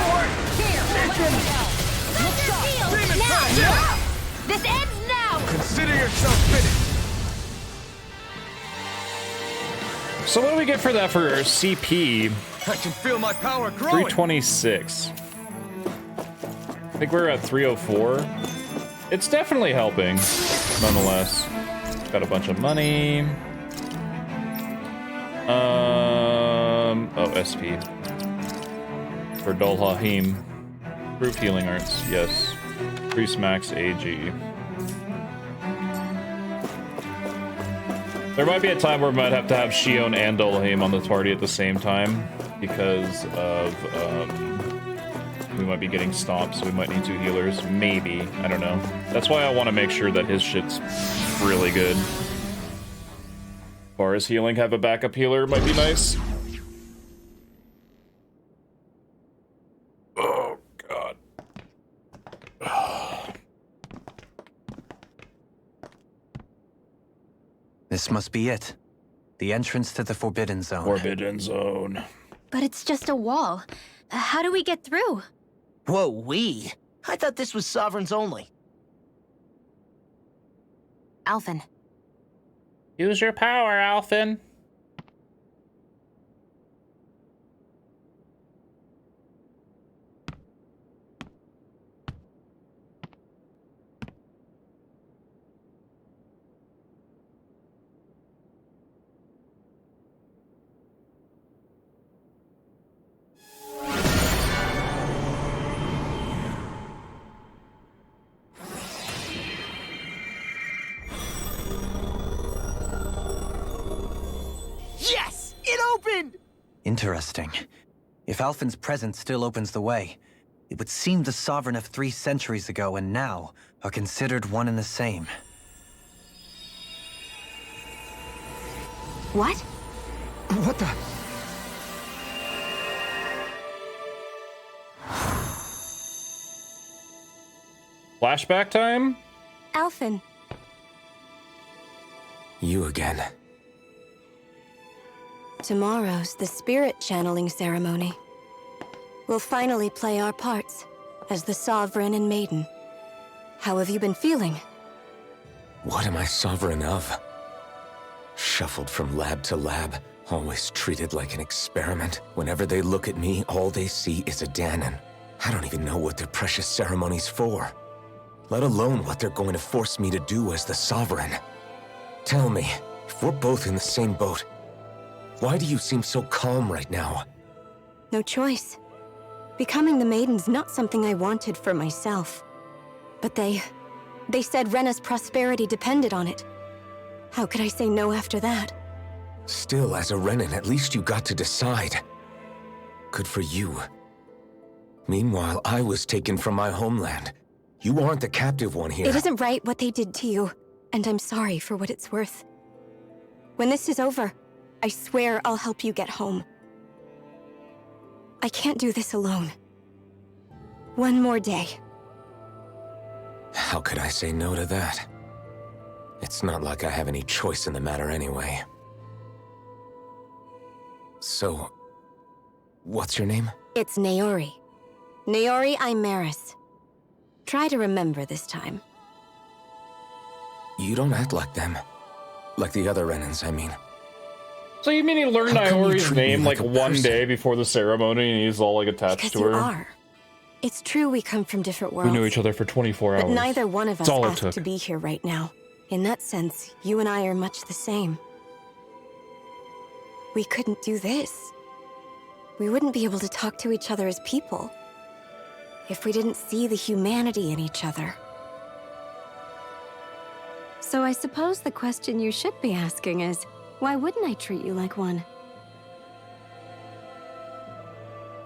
Swarm! Here, let me help! Demon Now! Fang! This ends now! Consider yourself finished! So what do we get for that for CP? I can feel my power growing! 326. I think we're at 304. It's definitely helping, nonetheless. Got a bunch of money. Oh, SP. For Dolhahim. Proof healing arts, yes. Increase max AG. There might be a time where we might have to have Shion and Dolhahim on the party at the same time because of We might be getting stomped, so we might need 2 healers. Maybe. I don't know. That's why I want to make sure that his shit's really good. As far as healing, have a backup healer might be nice. Oh, God. This must be it. The entrance to the Forbidden Zone. Forbidden Zone. But it's just a wall. How do we get through? Whoa, we? I thought this was Sovereigns only. Alphen. Use your power, Alphen. Yes! It opened! Interesting. If Alphen's presence still opens the way, it would seem the Sovereign of 3 centuries ago and now are considered one and the same. What? What the? Flashback time? Alphen, You again. tomorrow's the spirit channeling ceremony. We'll finally play our parts as the Sovereign and Maiden. How have you been feeling? What am I sovereign of? Shuffled from lab to lab, always treated like an experiment. Whenever they look at me, all they see is a Dahnan. I don't even know what their precious ceremony's for, let alone what they're going to force me to do as the Sovereign. Tell me, if we're both in the same boat, why do you seem so calm right now? No choice. Becoming the Maiden's not something I wanted for myself. But they said Rena's prosperity depended on it. How could I say no after that? Still, as a Renan, at least you got to decide. Good for you. Meanwhile, I was taken from my homeland. You aren't the captive one here. It isn't right what they did to you, and I'm sorry for what it's worth. When this is over, I swear I'll help you get home. I can't do this alone. One more day. How could I say no to that? It's not like I have any choice in the matter anyway. So, what's your name? It's Naori. Naori Imaris. Try to remember this time. You don't act like them. Like the other Renans, I mean. So you mean he learned How come you Naori's treat me name like like a one person? day before the ceremony and he's all like attached Because to you her? are. It's true we come from different We worlds. knew each other for 24 hours. But neither one of us That's all it asked took. to be here right now. In that sense, you and I are much the same. We couldn't do this. We wouldn't be able to talk to each other as people if we didn't see the humanity in each other. So I suppose the question you should be asking is, why wouldn't I treat you like one?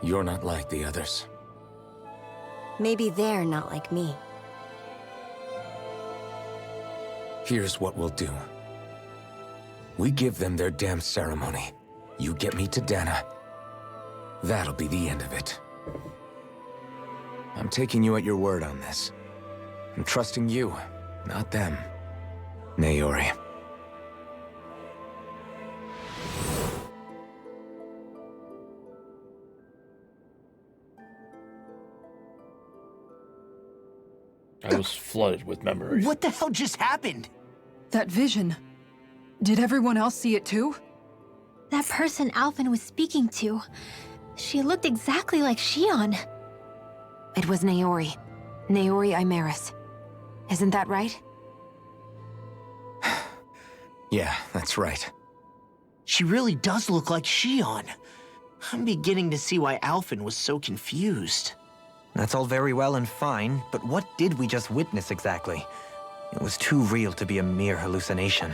You're not like the others. Maybe they're not like me. Here's what we'll do. We give them their damn ceremony. You get me to Dana. That'll be the end of it. I'm taking you at your word on this. I'm trusting you, not them. Naori. I was flooded with memories. What the hell just happened? That vision. Did everyone else see it too? That person Alphen was speaking to, she looked exactly like Shion. It was Naori. Naori Imaris. Isn't that right? Yeah, that's right. She really does look like Shion. I'm beginning to see why Alphen was so confused. That's all very well and fine, but what did we just witness exactly? It was too real to be a mere hallucination.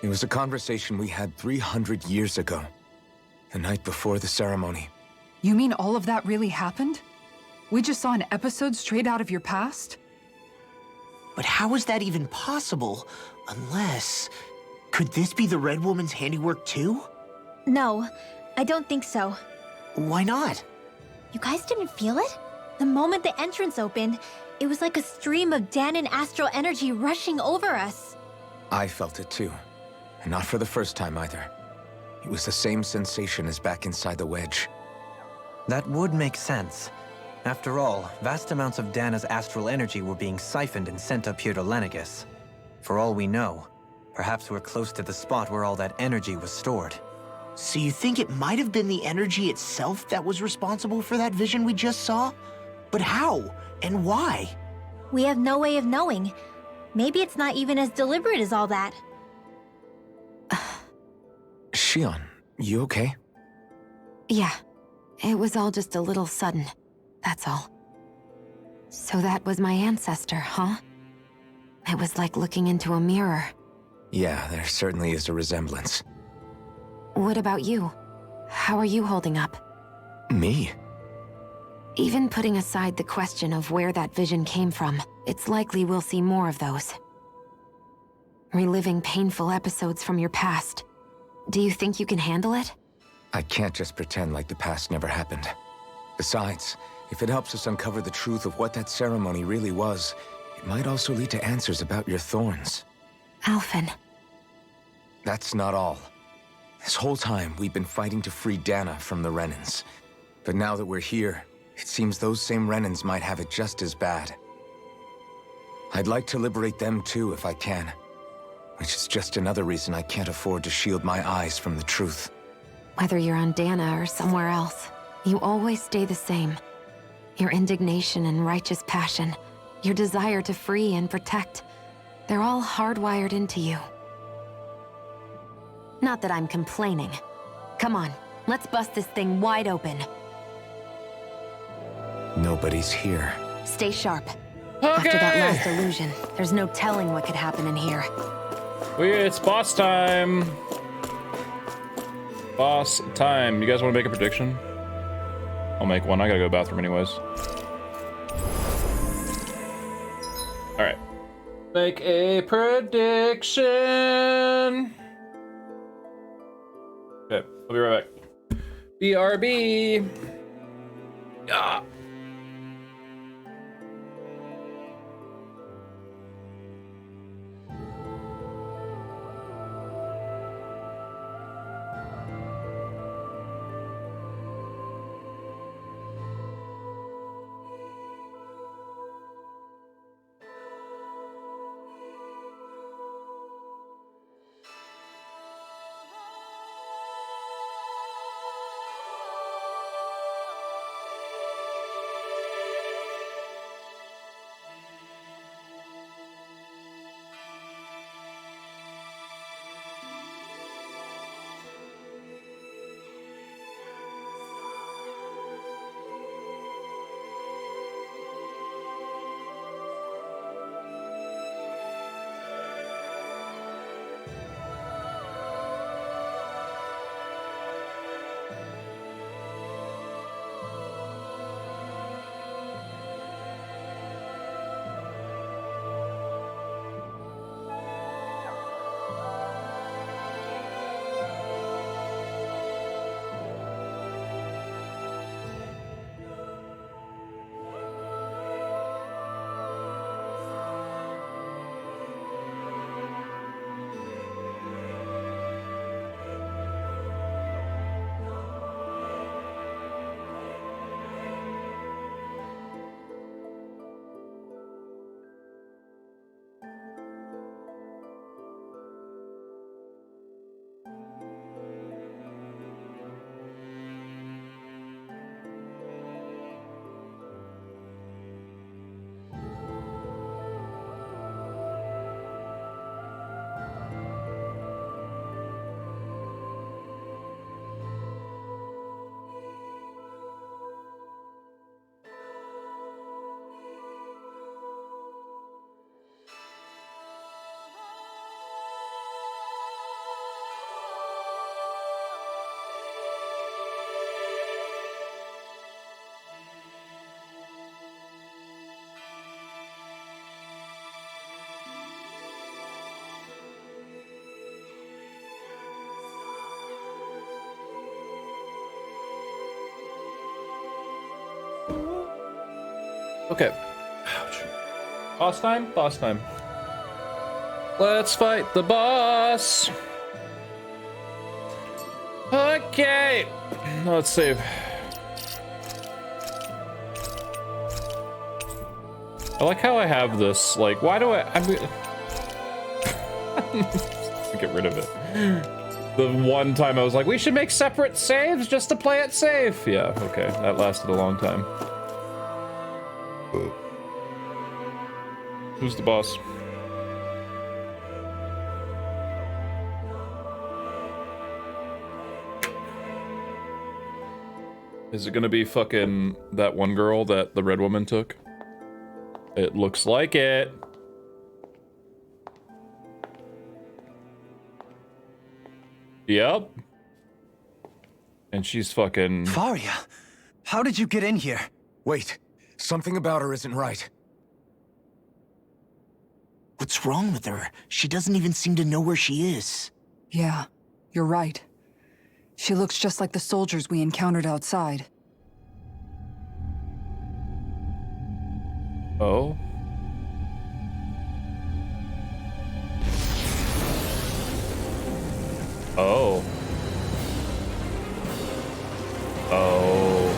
It was a conversation we had 300 years ago. The night before the ceremony. You mean all of that really happened? We just saw an episode straight out of your past? But how is that even possible? Unless... Could this be the Red Woman's handiwork too? No, I don't think so. Why not? You guys didn't feel it? The moment the entrance opened, it was like a stream of Danon astral energy rushing over us. I felt it too. And not for the first time either. It was the same sensation as back inside the wedge. That would make sense. After all, vast amounts of Dana's astral energy were being siphoned and sent up here to Lenegis. For all we know, perhaps we're close to the spot where all that energy was stored. So you think it might have been the energy itself that was responsible for that vision we just saw? But how? And why? We have no way of knowing. Maybe it's not even as deliberate as all that. Shion, you okay? Yeah, it was all just a little sudden. That's all. So that was my ancestor, huh? It was like looking into a mirror. Yeah, there certainly is a resemblance. What about you? How are you holding up? Me? Even putting aside the question of where that vision came from, it's likely we'll see more of those. Reliving painful episodes from your past. Do you think you can handle it? I can't just pretend like the past never happened. Besides, if it helps us uncover the truth of what that ceremony really was, it might also lead to answers about your thorns. Alphen. That's not all. This whole time, we've been fighting to free Dana from the Renans. But now that we're here, it seems those same Renans might have it just as bad. I'd like to liberate them too if I can. Which is just another reason I can't afford to shield my eyes from the truth. Whether you're on Dana or somewhere else, you always stay the same. Your indignation and righteous passion, your desire to free and protect, they're all hardwired into you. Not that I'm complaining. Come on, let's bust this thing wide open. Nobody's here. Stay sharp. Okay. After that last illusion, there's no telling what could happen in here. It's boss time. Boss time. You guys want to make a prediction? I'll make one. I gotta go to the bathroom anyways. Alright. Make a prediction. Okay, I'll be right back. BRB. Yeah. Okay. Ouch. Boss time? Boss time. Let's fight the boss. Okay. Let's save. I like how I have this, like, why do I'm get rid of it. The one time I was like, we should make separate saves just to play it safe. Yeah, okay, that lasted a long time. Who's the boss? Is it gonna be fucking that one girl that the red woman took? It looks like it. Yep. And she's fucking... Faria, how did you get in here? Wait, something about her isn't right. What's wrong with her? She doesn't even seem to know where she is. Yeah, you're right. She looks just like the soldiers we encountered outside. Oh? Oh. Oh.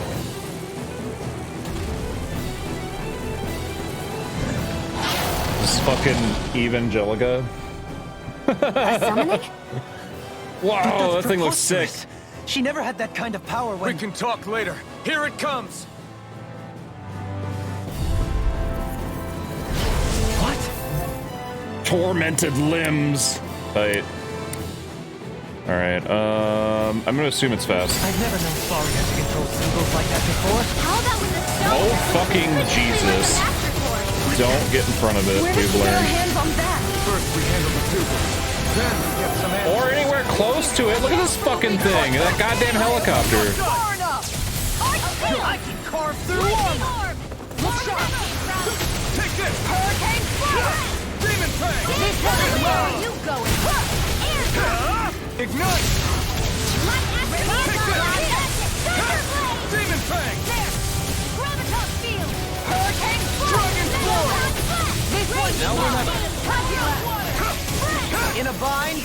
This fucking Evangelica. A summoning? Wow, that thing looks sick. She never had that kind of power when... We can talk later. Here it comes! What? Tormented limbs. Tight. Alright, I'm gonna assume it's fast. I've never known Faria to control symbols like that before. How about with the stone? Oh, fucking Jesus. Don't get in front of it, we've learned. First we handle the tubers, then we get some answers. Or anywhere close to it. Look at this fucking thing. That goddamn helicopter. I can carve through armor! Take this! Hurricane Fire! Demon Fang! Where are you going? Ignite! Demon Fang! Graviton Field! Hurricane Dragon Now we're not... In a bind?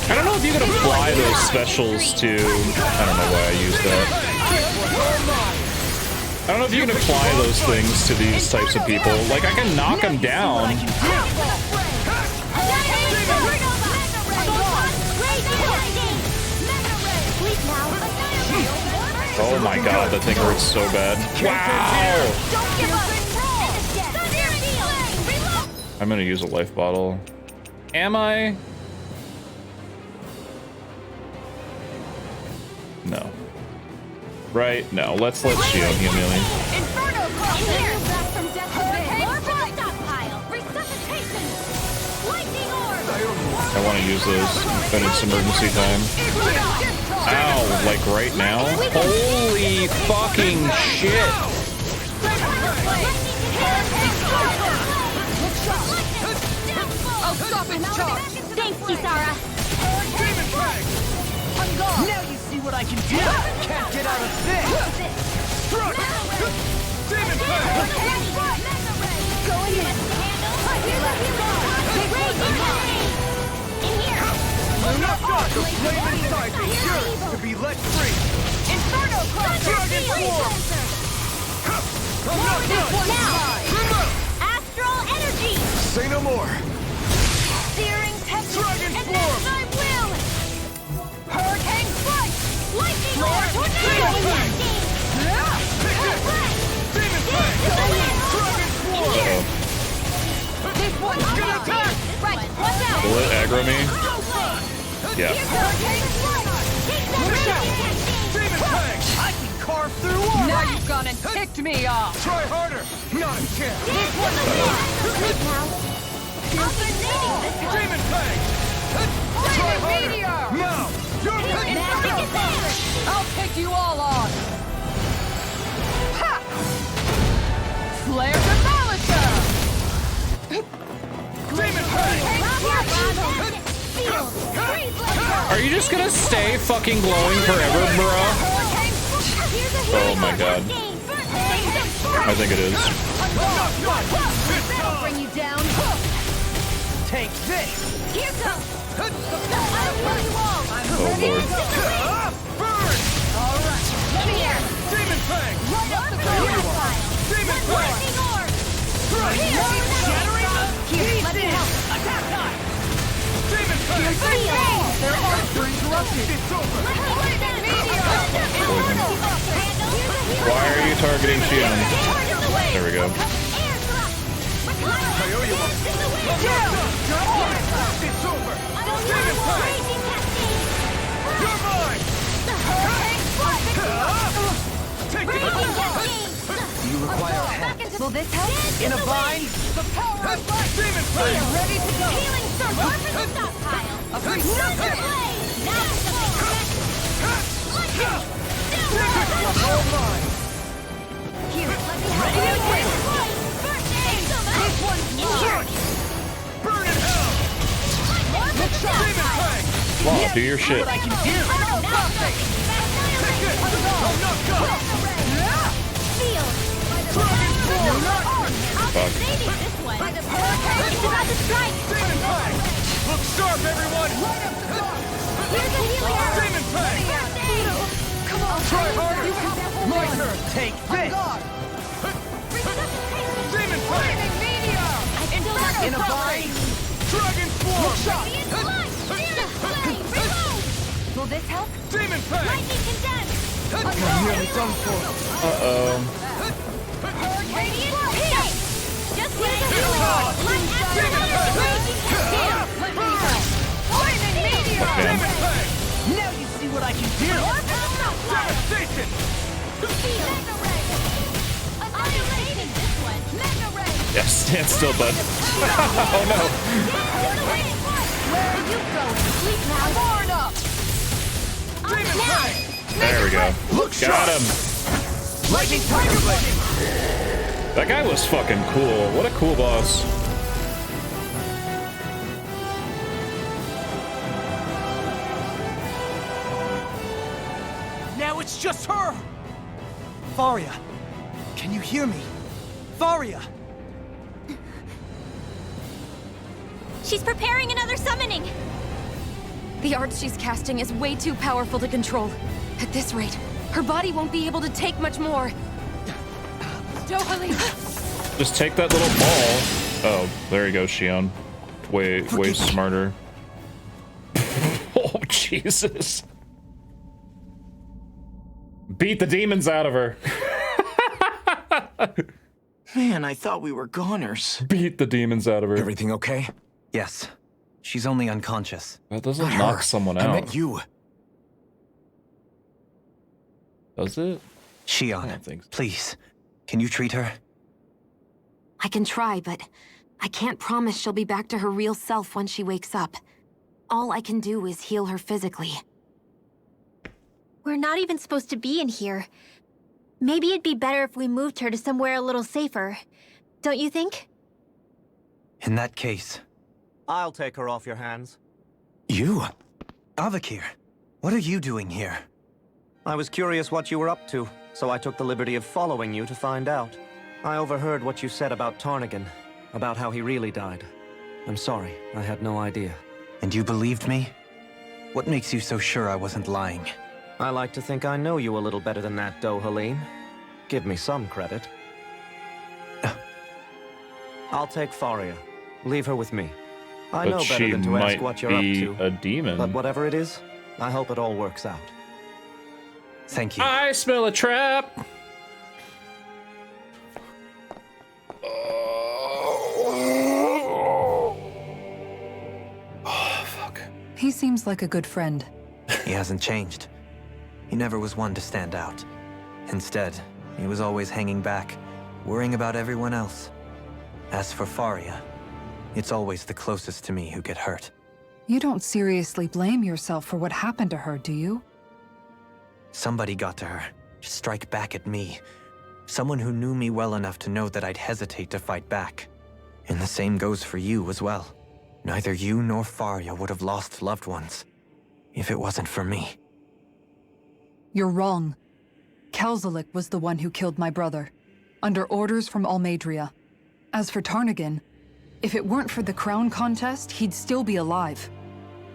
I don't know if you can apply those specials to... I don't know why I used that. I don't know if you can apply those things to these types of people. Like, I can knock them down. Oh my god, that thing hurts so bad. Wow! I'm gonna use a life bottle. Am I? No. Right? No. Let's let Shion heal me. I want to use those, but it's emergency time. Ow, like right now? Holy fucking shit! I'll stop its charge! Thanks, Kisara! Now you see what I can do! Can't get out of this! Demon Fang! Go in! In here! I'm not done! The flame inside me yearns to be let free! Inferno Cross! Dragon Swarm! I'm not done! Now! Astral Energy! Say no more! Searing Tempest! Dragon And Swarm! then I will! Hurricane Strike! Lightning Orb! Demon Fang! Demon Fang! Dragon Swarm! This one's gonna attack! Right, watch out! Will it aggro me? Yeah. Hurricane Strike! Take that! Demon Fang! I can carve through armor! Now you've gone and ticked me off! Try harder! Not a chance! This one is now! Alternating this one! Demon Fang! Try harder! Now! You're ready! I'll take you all on! Ha! Flare Demolisher! Demon Fang! Are you just gonna stay fucking glowing forever, bruh? Oh my god. I think it is. That'll bring you down. Take this! Here goes. Oh lord. Burn! All right. Let me here. Demon Fang! Right up the pile. Demon Fang! Lightning orb. Shattering! Here, let me help. Attack time. Demon Fang! Their arms were interrupted. It's over! Lightning meteor. Why are you targeting Shion? There we go. It's over! Demon Fang! You're mine! Take it! You require help. Will this help? In a bind? The power of light. Demon We Fang! are ready to go. Healing circle for the stockpile. Thunder blade. Now it's All mine! Here, let me Ready to win! This one's mine. Burn in hell! Demon Fang! Wow, do your shit. What I can do! Take it! I'm knocked up! Dragon Form! Fuck. Demon Fang! Look sharp, everyone! Demon Fang! Come on, Try harder! My turn! Take this! Demon Fang! In a bind! Dragon Form! Will this help? Demon Fang! I'm nearly done for. Uh-oh. Just Demon Fang! Damn. Demon Fang! Now you see what I can do. Devastation! Yeah, stand still, bud. Oh no. Where are you going? Sleep now. Born up. Demon Fang! There we go. Look Got sharp! him. Lightning Tiger Blade! That guy was fucking cool. What a cool boss. Now it's just her! Faria, can you hear me? Faria! She's preparing another summoning. The art she's casting is way too powerful to control. At this rate, her body won't be able to take much more. Dohalim! Just take that little ball. Oh, there you go, Shion. Way smarter. Oh, Jesus. Beat the demons out of her. Man, I thought we were goners. Beat the demons out of her. Everything okay? Yes. She's only unconscious. That doesn't knock someone out. I meant you. Does it? I Shion, don't think so. please, can you treat her? I can try, but I can't promise she'll be back to her real self when she wakes up. All I can do is heal her physically. We're not even supposed to be in here. Maybe it'd be better if we moved her to somewhere a little safer. Don't you think? In that case, I'll take her off your hands. you? Avakir, what are you doing here? I was curious what you were up to, so I took the liberty of following you to find out. I overheard what you said about Tarnigan, about how he really died. I'm sorry, I had no idea. And you believed me? What makes you so sure I wasn't lying? I like to think I know you a little better than that, Dohalim. Give me some credit. I'll take Faria. Leave her with me. I But know better she than to ask might what you're up be to. a demon. But whatever it is, I hope it all works out. Thank you. I smell a trap. Oh, fuck. He seems like a good friend. He hasn't changed. He never was one to stand out. Instead, he was always hanging back, worrying about everyone else. As for Faria, it's always the closest to me who get hurt. You don't seriously blame yourself for what happened to her, do you? Somebody got to her, to strike back at me. Someone who knew me well enough to know that I'd hesitate to fight back. And the same goes for you as well. Neither you nor Faria would have lost loved ones, if it wasn't for me. You're wrong. Kelzelik was the one who killed my brother, under orders from Almadria. As for Tarnagin, if it weren't for the crown contest, he'd still be alive.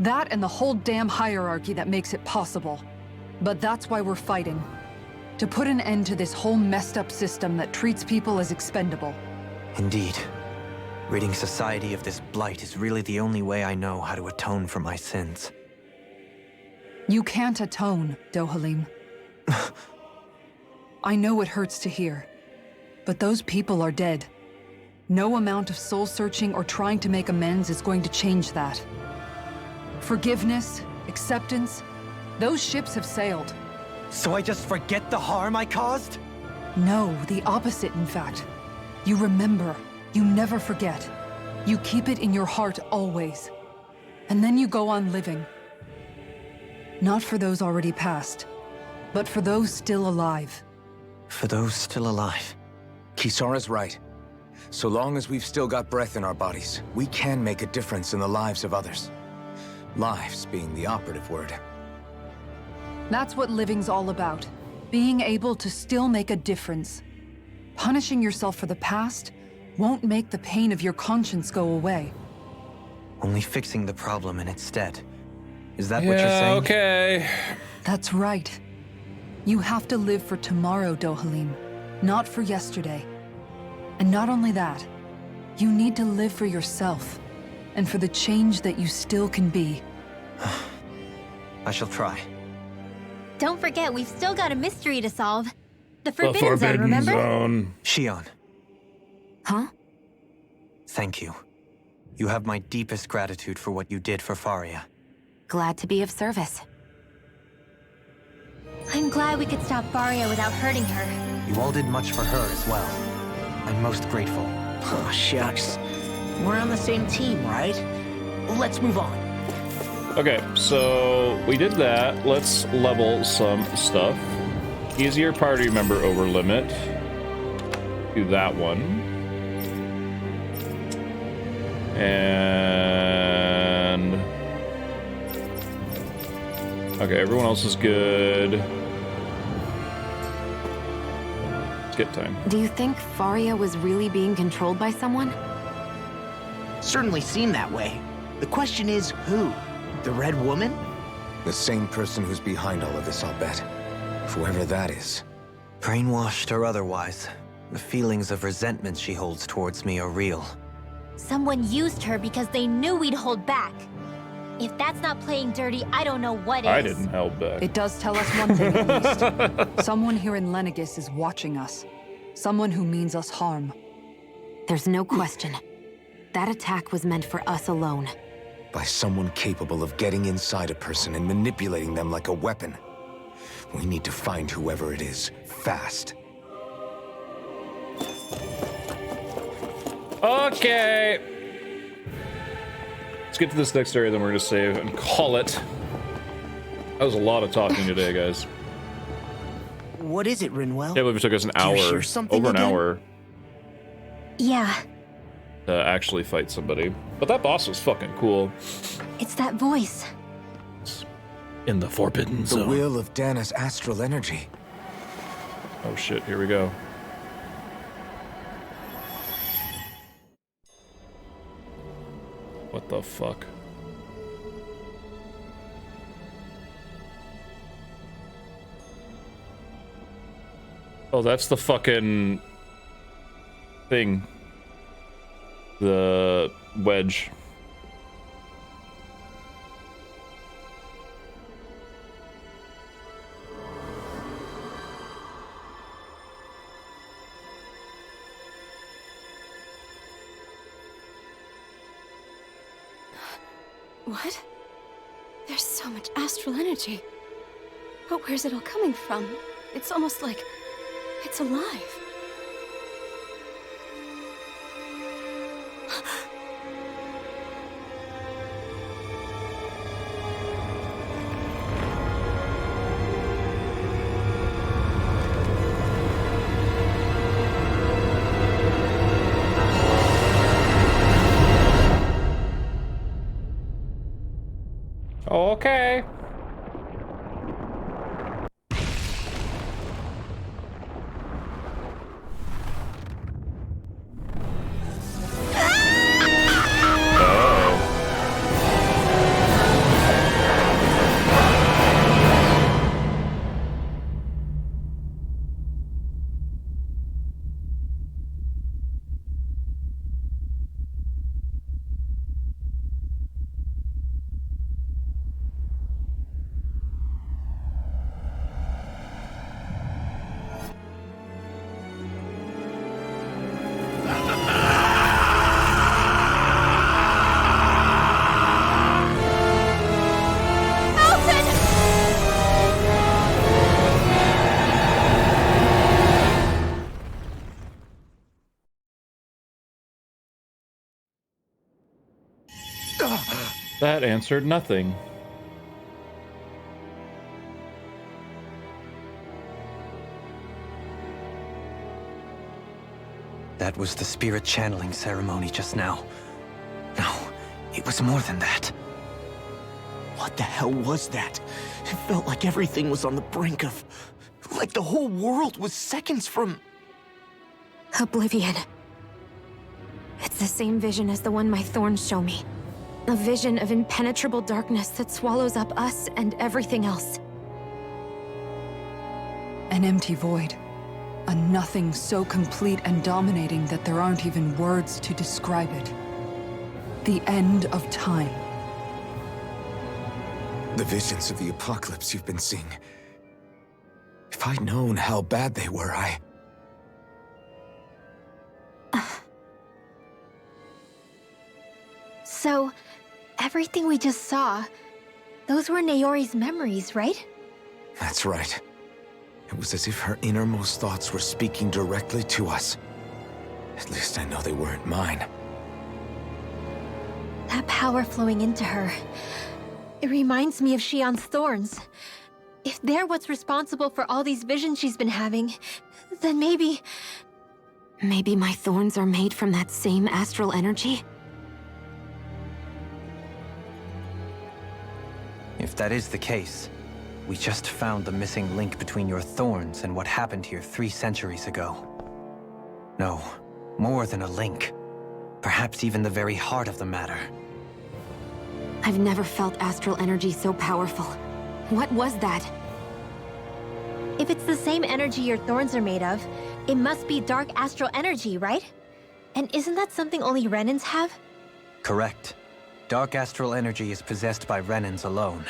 That and the whole damn hierarchy that makes it possible. But that's why we're fighting. To put an end to this whole messed up system that treats people as expendable. Indeed. Ridding society of this blight is really the only way I know how to atone for my sins. You can't atone, Dohalim. I know it hurts to hear, but those people are dead. No amount of soul-searching or trying to make amends is going to change that. Forgiveness, acceptance, those ships have sailed. So I just forget the harm I caused? No, the opposite, in fact. You remember. You never forget. You keep it in your heart always. And then you go on living. Not for those already passed, but for those still alive. For those still alive. Kisara's right. So long as we've still got breath in our bodies, we can make a difference in the lives of others. Lives being the operative word. That's what living's all about. Being able to still make a difference. Punishing yourself for the past won't make the pain of your conscience go away. Only fixing the problem in its stead. Is that what you're saying? Okay. That's right. You have to live for tomorrow, Dohalim, not for yesterday. And not only that, you need to live for yourself, and for the change that you still can be. I shall try. Don't forget, we've still got a mystery to solve. The Forbidden Zone, remember? Zone. Shion. Huh? Thank you. You have my deepest gratitude for what you did for Faria. Glad to be of service. I'm glad we could stop Faria without hurting her. You all did much for her as well. I'm most grateful. Oh, shucks. We're on the same team, right? Let's move on. Okay, so we did that. Let's level some stuff. Easier party member over limit. Do that one. And... okay, everyone else is good. Skip time. Do you think Faria was really being controlled by someone? Certainly seemed that way. The question is, who? The Red Woman? The same person who's behind all of this, I'll bet. Whoever that is. Brainwashed or otherwise, the feelings of resentment she holds towards me are real. Someone used her because they knew we'd hold back. If that's not playing dirty, I don't know what is. I didn't hold back. It does tell us one thing at least. Someone here in Lenegis is watching us. Someone who means us harm. There's no question. That attack was meant for us alone. By someone capable of getting inside a person and manipulating them like a weapon. We need to find whoever it is, fast. Okay. Let's get to this next area, then we're gonna save and call it. That was a lot of talking today, guys. What is it, Rinwell? Can't believe it took us an Do you hour, hear something over an again? hour, Yeah, to actually fight somebody. But that boss was fucking cool. it's that voice. In the Forbidden The Zone. will of Dana's astral energy. Oh shit, here we go. What the fuck? Oh, that's the fucking thing. The wedge. What? There's so much astral energy. But where's it all coming from? It's almost like it's alive. Okay. That answered nothing. That was the spirit channeling ceremony just now. No, it was more than that. What the hell was that? It felt like everything was on the brink of... like the whole world was seconds from... Oblivion. It's the same vision as the one my thorns show me. A vision of impenetrable darkness that swallows up us and everything else. An empty void. A nothing so complete and dominating that there aren't even words to describe it. The end of time. The visions of the apocalypse you've been seeing. If I'd known how bad they were, So, everything we just saw, those were Naori's memories, right? That's right. It was as if her innermost thoughts were speaking directly to us. At least I know they weren't mine. That power flowing into her. It reminds me of Shion's thorns. If they're what's responsible for all these visions she's been having, then maybe... Maybe my thorns are made from that same astral energy? If that is the case, we just found the missing link between your thorns and what happened here 3 centuries ago. No, more than a link. Perhaps even the very heart of the matter. I've never felt astral energy so powerful. What was that? If it's the same energy your thorns are made of, it must be dark astral energy, right? And isn't that something only Renans have? Correct. Dark astral energy is possessed by Renans alone.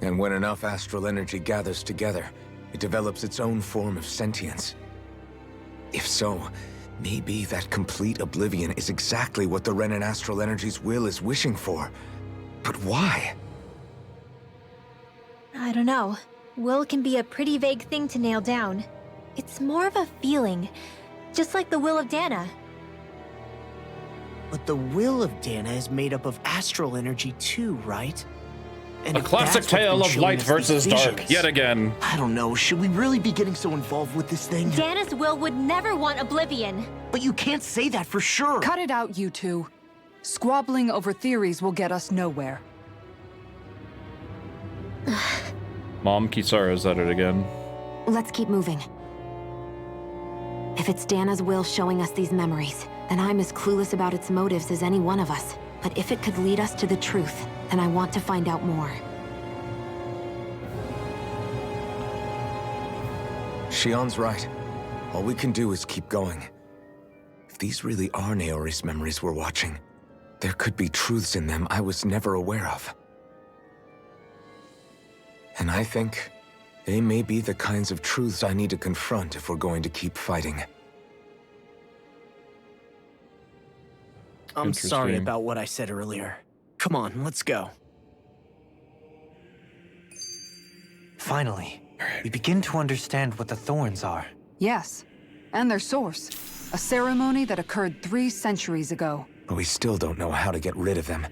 And when enough astral energy gathers together, it develops its own form of sentience. If so, maybe that complete oblivion is exactly what the Renan astral energy's will is wishing for. But why? I don't know. Will can be a pretty vague thing to nail down. It's more of a feeling, just like the will of Dana. But the will of Dana is made up of astral energy too, right? And A if classic that's what's tale been of showing light us versus these dark, visions, yet again. I don't know, should we really be getting so involved with this thing? Dana's will would never want oblivion. But you can't say that for sure. Cut it out, you two. Squabbling over theories will get us nowhere. Mom, Kisara's at it again. Let's keep moving. If it's Dana's will showing us these memories, then I'm as clueless about its motives as any one of us. But if it could lead us to the truth, then I want to find out more. Shion's right. All we can do is keep going. If these really are Naori's memories we're watching, there could be truths in them I was never aware of. And I think they may be the kinds of truths I need to confront if we're going to keep fighting. I'm sorry Interesting. about what I said earlier. Come on, let's go. Finally, we begin to understand what the thorns are. Yes, and their source. A ceremony that occurred 3 centuries ago. But we still don't know how to get rid of them.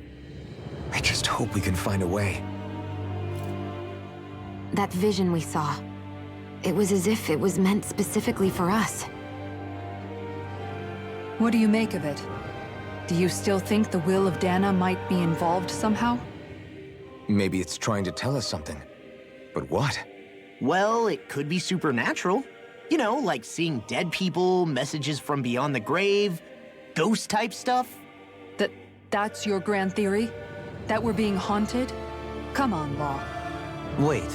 I just hope we can find a way. That vision we saw, it was as if it was meant specifically for us. What do you make of it? Do you still think the will of Dana might be involved somehow? Maybe it's trying to tell us something. But what? Well, it could be supernatural. You know, like seeing dead people, messages from beyond the grave, ghost-type stuff. That's your grand theory? That we're being haunted? Come on, Law. Wait.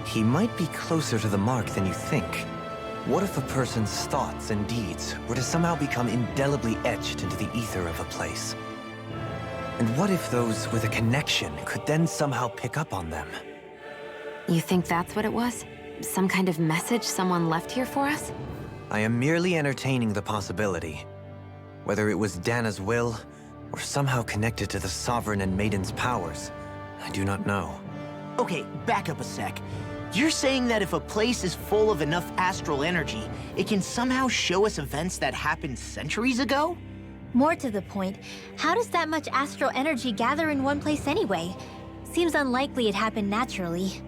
He might be closer to the mark than you think. What if a person's thoughts and deeds were to somehow become indelibly etched into the ether of a place? And what if those with a connection could then somehow pick up on them? You think that's what it was? Some kind of message someone left here for us? I am merely entertaining the possibility. Whether it was Dana's will, or somehow connected to the Sovereign and Maiden's powers, I do not know. Okay, back up a sec. You're saying that if a place is full of enough astral energy, it can somehow show us events that happened centuries ago? More to the point, how does that much astral energy gather in one place anyway? Seems unlikely it happened naturally.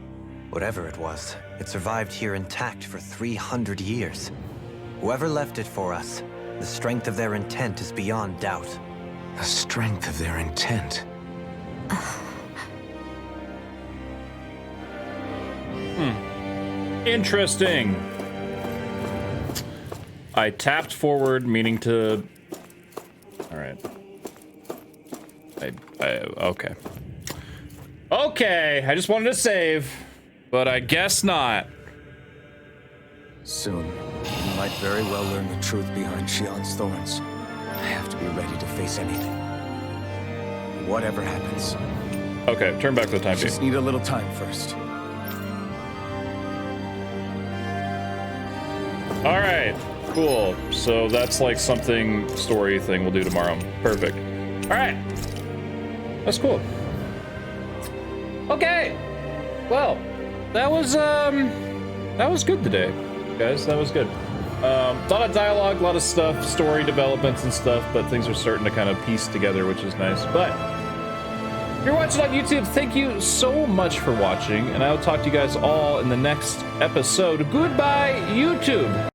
Whatever it was, it survived here intact for 300 years. Whoever left it for us, the strength of their intent is beyond doubt. The strength of their intent. Interesting. I tapped forward, meaning to... Alright. Okay. Okay, I just wanted to save, but I guess not. Soon, we might very well learn the truth behind Shion's thorns. I have to be ready to face anything. Whatever happens. Okay, turn back to the time Just need a little time first. Alright, cool. So that's like something story thing we'll do tomorrow. Perfect. Alright. That's cool. Okay. Well, that was good today, guys. That was good. A lot of dialogue, a lot of stuff, story developments and stuff, but things are starting to kind of piece together, which is nice. But if you're watching on YouTube, thank you so much for watching, and I'll talk to you guys all in the next episode. Goodbye, YouTube!